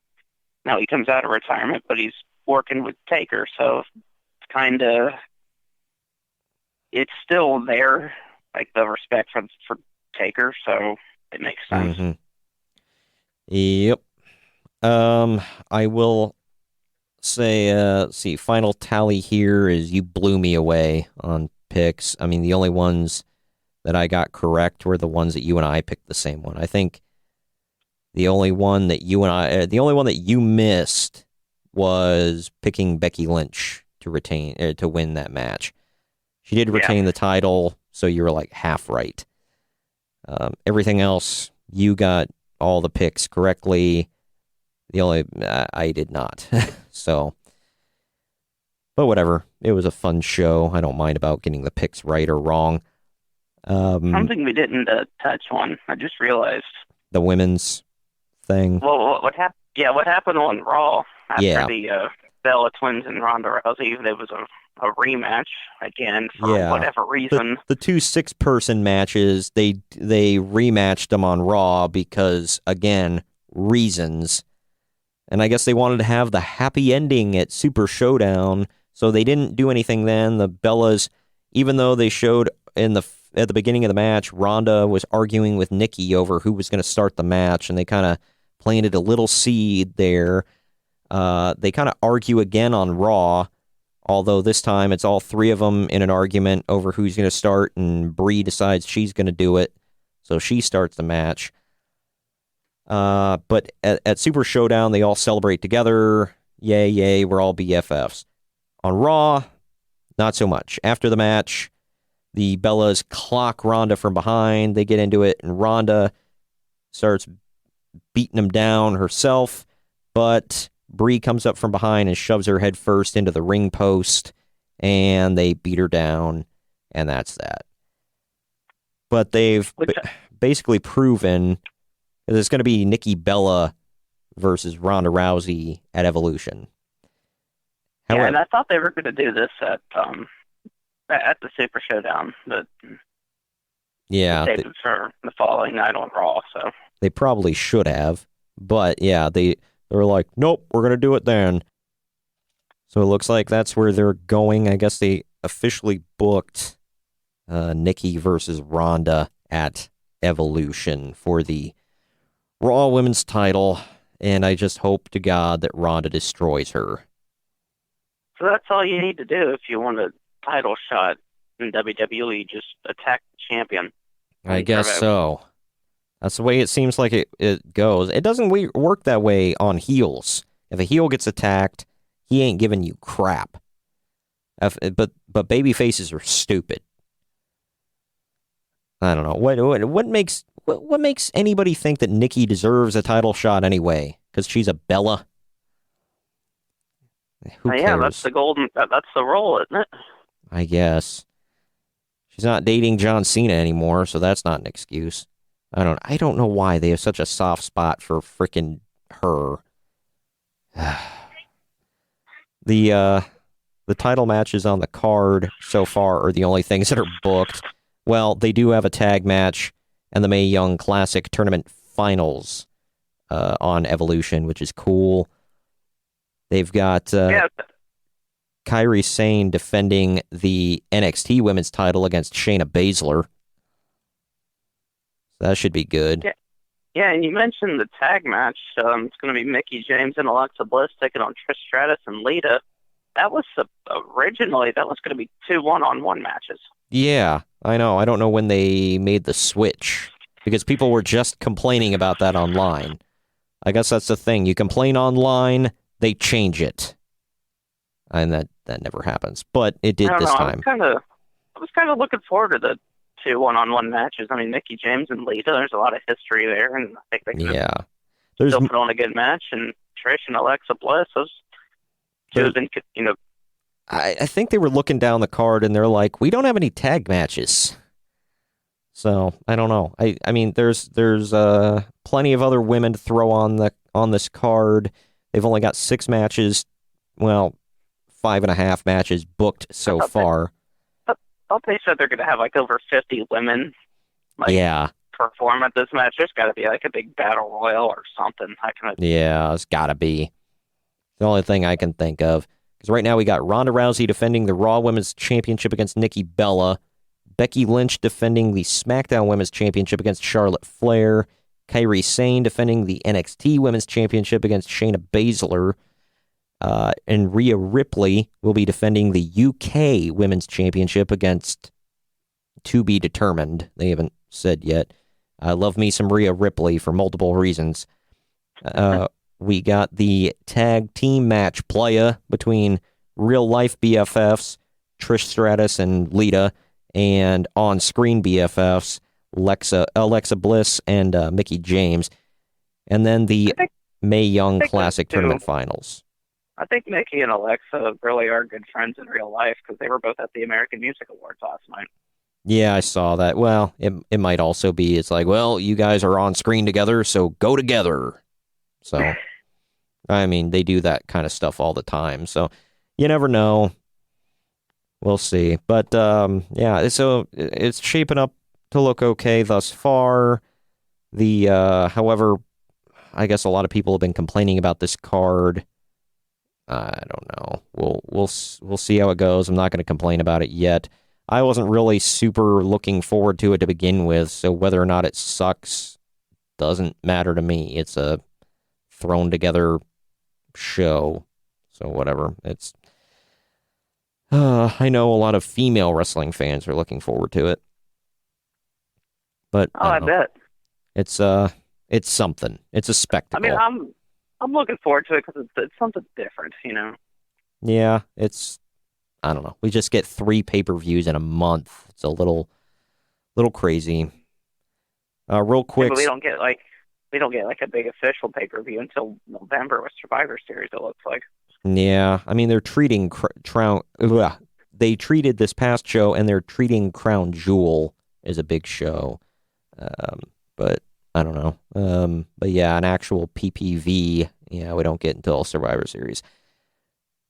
now he comes out of retirement, but he's working with Taker. So it's kind of, it's still there, like the respect for Taker. So it makes sense. Mm-hmm. Yep. I will say, final tally here is you blew me away on picks. I mean, the only ones that I got correct were the ones that you and I picked the same one. I think the only one that you missed was picking Becky Lynch to win that match. She did retain the title, so you were like half right. Everything else, you got all the picks correctly. I did not. So, but whatever. It was a fun show. I don't mind about getting the picks right or wrong. Something we didn't touch on. I just realized the women's thing. Well, what happened? Yeah, what happened on Raw after the Bella Twins and Ronda Rousey? There was a rematch again for whatever reason. The two 6-person matches, they rematched them on Raw because, again, reasons. And I guess they wanted to have the happy ending at Super Showdown, so they didn't do anything then. The Bellas, even though they showed at the beginning of the match, Ronda was arguing with Nikki over who was going to start the match, and they kind of planted a little seed there. They kind of argue again on Raw, although this time it's all three of them in an argument over who's going to start, and Brie decides she's going to do it, so she starts the match. But at Super Showdown, they all celebrate together. Yay, yay, we're all BFFs. On Raw, not so much. After the match, the Bellas clock Ronda from behind. They get into it, and Ronda starts beating them down herself, but Brie comes up from behind and shoves her head first into the ring post, and they beat her down, and that's that. But they've Which, basically proven that it's going to be Nikki Bella versus Ronda Rousey at Evolution. yeah, and I thought they were going to do this at the Super Showdown, but yeah, they saved it for the following night on Raw. So they probably should have, but yeah, they were like, nope, we're going to do it then. So it looks like that's where they're going. I guess they officially booked Nikki versus Ronda at Evolution for the Raw Women's title, and I just hope to God that Ronda destroys her. So that's all you need to do if you want a title shot in WWE. Just attack the champion. I guess so. That's the way it seems like it goes. It doesn't work that way on heels. If a heel gets attacked, he ain't giving you crap. But baby faces are stupid. I don't know. What makes anybody think that Nikki deserves a title shot anyway? Because she's a Bella? Who cares? Yeah, that's the role, isn't it? I guess. She's not dating John Cena anymore, so that's not an excuse. I don't know why they have such a soft spot for frickin' her. The title matches on the card so far are the only things that are booked. Well, they do have a tag match and the Mae Young Classic Tournament Finals on Evolution, which is cool. They've got Kairi Sane defending the NXT Women's title against Shayna Baszler. So that should be good. Yeah, and you mentioned the tag match. It's going to be Mickie James and Alexa Bliss taking on Trish Stratus and Lita. That was originally going to be 2 one-on-one matches. Yeah, I know. I don't know when they made the switch because people were just complaining about that online. I guess that's the thing. You complain online, they change it. And that never happens. But it did this time. I was kind of looking forward to the 2 one-on-one matches. I mean, Mickie James and Lita, there's a lot of history there, and I think they could still put on a good match. And Trish and Alexa Bliss, I think they were looking down the card, and they're like, we don't have any tag matches. So, I don't know. I mean, there's plenty of other women to throw on this card. They've only got 6 matches, well, 5.5 matches booked so far. I thought they said they're going to have over 50 women perform at this match. There's got to be a big battle royal or something. Yeah, it's got to be. The only thing I can think of. Because right now we got Ronda Rousey defending the Raw Women's Championship against Nikki Bella. Becky Lynch defending the SmackDown Women's Championship against Charlotte Flair. Kairi Sane defending the NXT Women's Championship against Shayna Baszler. And Rhea Ripley will be defending the UK Women's Championship against to be determined. They haven't said yet. I love me some Rhea Ripley for multiple reasons. We got the tag team match playa between real-life BFFs, Trish Stratus and Lita, and on-screen BFFs, Alexa Bliss and Mickie James. And then the Mae Young Classic Tournament Finals. I think Mickie and Alexa really are good friends in real life because they were both at the American Music Awards last night. Yeah, I saw that. Well, it might also be, it's like, well, you guys are on screen together, so go together. So, I mean, they do that kind of stuff all the time. So, you never know. We'll see. But, yeah, so it's shaping up to look okay thus far. However, I guess a lot of people have been complaining about this card. I don't know. We'll see how it goes. I'm not going to complain about it yet. I wasn't really super looking forward to it to begin with, so whether or not it sucks doesn't matter to me. It's a thrown together show, so whatever. It's I know a lot of female wrestling fans are looking forward to it, but I bet it's something. It's a spectacle. I mean, I'm looking forward to it because it's something different, you know. Yeah, I don't know. We just get 3 pay-per-views in a month. It's a little crazy. Real quick. Yeah, but we don't get a big official pay-per-view until November with Survivor Series, it looks like. Yeah, I mean, they're treating they treated this past show, and they're treating Crown Jewel is a big show. But I don't know. But yeah, an actual PPV, yeah, we don't get until Survivor Series.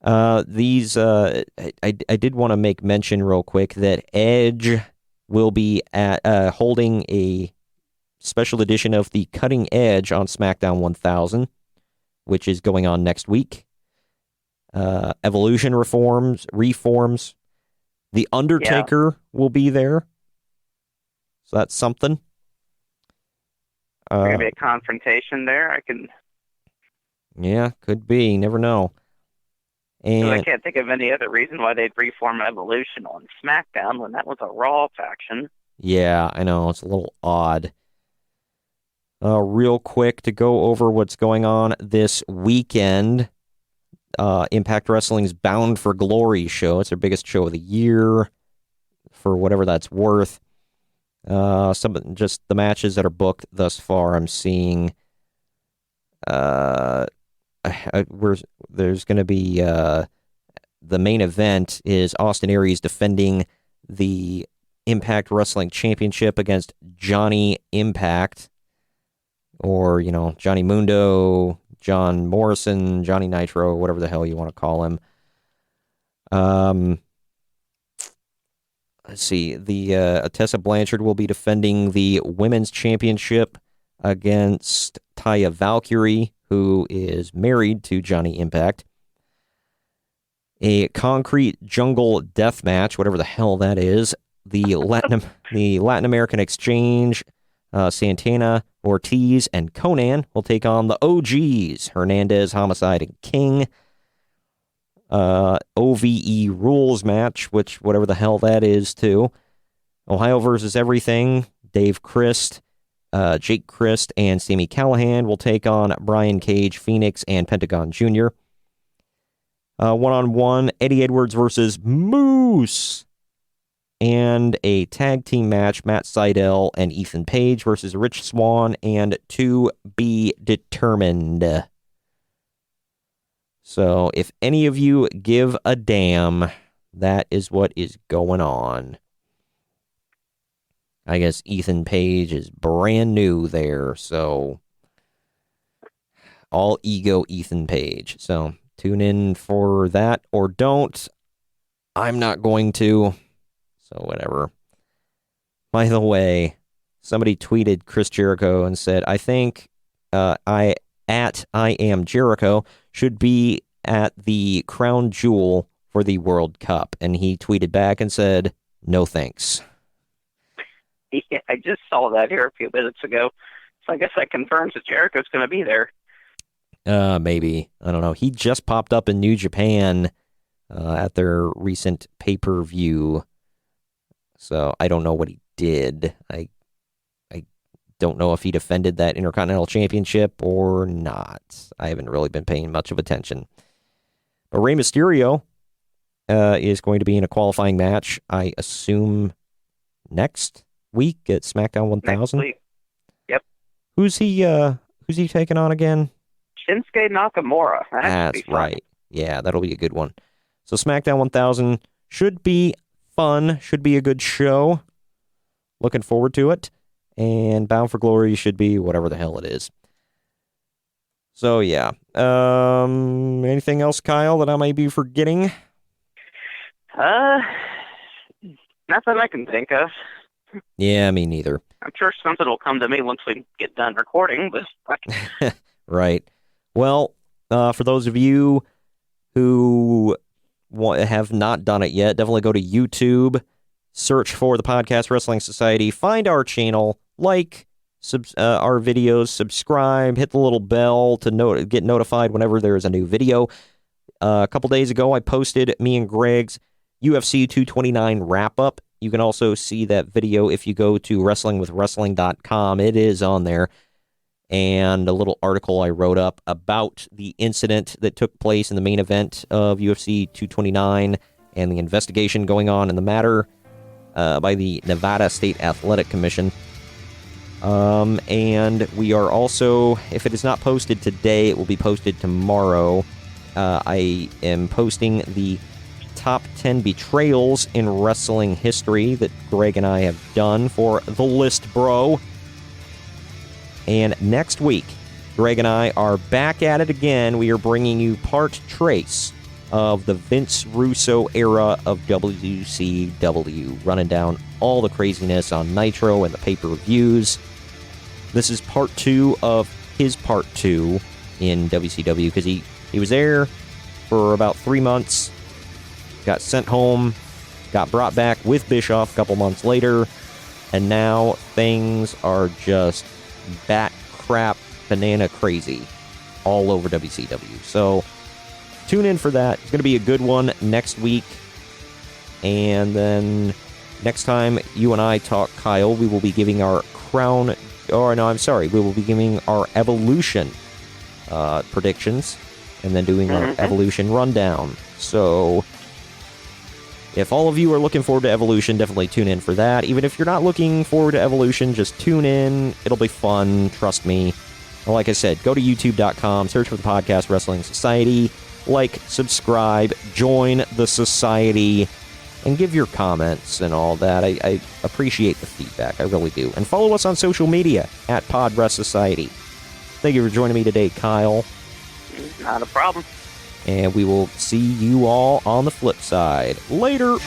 I did want to make mention real quick that Edge will be at holding a special edition of the Cutting Edge on SmackDown 1000, which is going on next week. Evolution reforms. The Undertaker will be there. So that's something. There's going to be a confrontation there. Yeah, could be. Never know. And I can't think of any other reason why they'd reform Evolution on SmackDown when that was a Raw faction. yeah, I know. It's a little odd. Real quick to go over what's going on this weekend. Impact Wrestling's Bound for Glory show. It's their biggest show of the year, for whatever that's worth. Just the matches that are booked thus far. I'm seeing. There's going to be the main event is Austin Aries defending the Impact Wrestling Championship against Johnny Impact, or Johnny Mundo, John Morrison, Johnny Nitro, whatever the hell you want to call him. Let's see. The Tessa Blanchard will be defending the Women's Championship against Taya Valkyrie, who is married to Johnny Impact. A Concrete Jungle Death Match, whatever the hell that is. The Latin American Exchange, Santana, Ortiz, and Conan will take on the OGs, Hernandez, Homicide, and King. OVE Rules match, which whatever the hell that is, too. Ohio versus Everything, Dave Christ, Jake Christ, and Sami Callihan will take on Brian Cage, Phoenix, and Pentagon Jr. One-on-one, Eddie Edwards versus Moose. And a tag team match, Matt Sydal and Ethan Page versus Rich Swann and To Be Determined. So, if any of you give a damn, that is what is going on. I guess Ethan Page is brand new there, so all ego Ethan Page. So, tune in for that, or don't. I'm not going to. So, whatever. By the way, somebody tweeted Chris Jericho and said, I think I Am Jericho should be at the crown jewel for the World Cup. And he tweeted back and said, no thanks. Yeah, I just saw that here a few minutes ago. So I guess that confirms that Jericho's going to be there. Maybe. I don't know. He just popped up in New Japan at their recent pay-per-view. So I don't know what he did. I don't know if he defended that Intercontinental Championship or not. I haven't really been paying much of attention. But Rey Mysterio is going to be in a qualifying match, I assume, next week at SmackDown 1000. Next week. Yep. Who's he taking on again? Shinsuke Nakamura. That's right. Yeah, that'll be a good one. So SmackDown 1000 should be fun, should be a good show. Looking forward to it. And Bound for Glory should be whatever the hell it is. So, yeah. Anything else, Kyle, that I might be forgetting? Nothing I can think of. Yeah, me neither. I'm sure something will come to me once we get done recording, but... Right. Well, for those of you who have not done it yet, definitely go to YouTube, search for the Podcast Wrestling Society, find our channel, like our videos, subscribe, hit the little bell to get notified whenever there is a new video. A couple days ago, I posted me and Greg's UFC 229 wrap-up. You can also see that video if you go to wrestlingwithwrestling.com. It is on there. And a little article I wrote up about the incident that took place in the main event of UFC 229 and the investigation going on in the matter by the Nevada State Athletic Commission. And we are also, if it is not posted today, it will be posted tomorrow. I am posting the top 10 betrayals in wrestling history that Greg and I have done for The List Bro. And next week, Greg and I are back at it again. We are bringing you part trace of the Vince Russo era of WCW, running down all the craziness on Nitro and the pay-per-views. This is part 2 of his part 2 in WCW, because he was there for about 3 months, got sent home, got brought back with Bischoff a couple months later, and now things are just bat crap banana crazy all over WCW. So tune in for that. It's going to be a good one next week. And then next time you and I talk, Kyle, we will be giving our we will be giving our Evolution predictions, and then doing our Evolution rundown. So if all of you are looking forward to Evolution, definitely tune in for that. Even if you're not looking forward to Evolution, just tune in. It'll be fun, trust me. Like I said, go to youtube.com, search for the Podcast Wrestling Society, like, subscribe, join the society, and give your comments and all that. I appreciate the feedback, I really do. And follow us on social media at PodRest Society. Thank you for joining me today, Kyle. Not a problem. And we will see you all on the flip side. Later!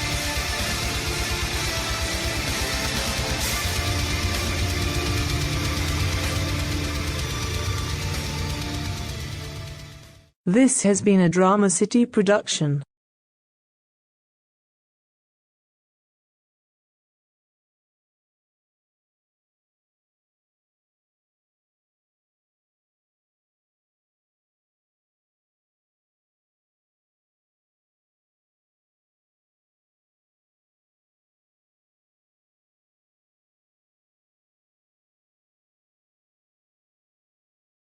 This has been a Drama City production.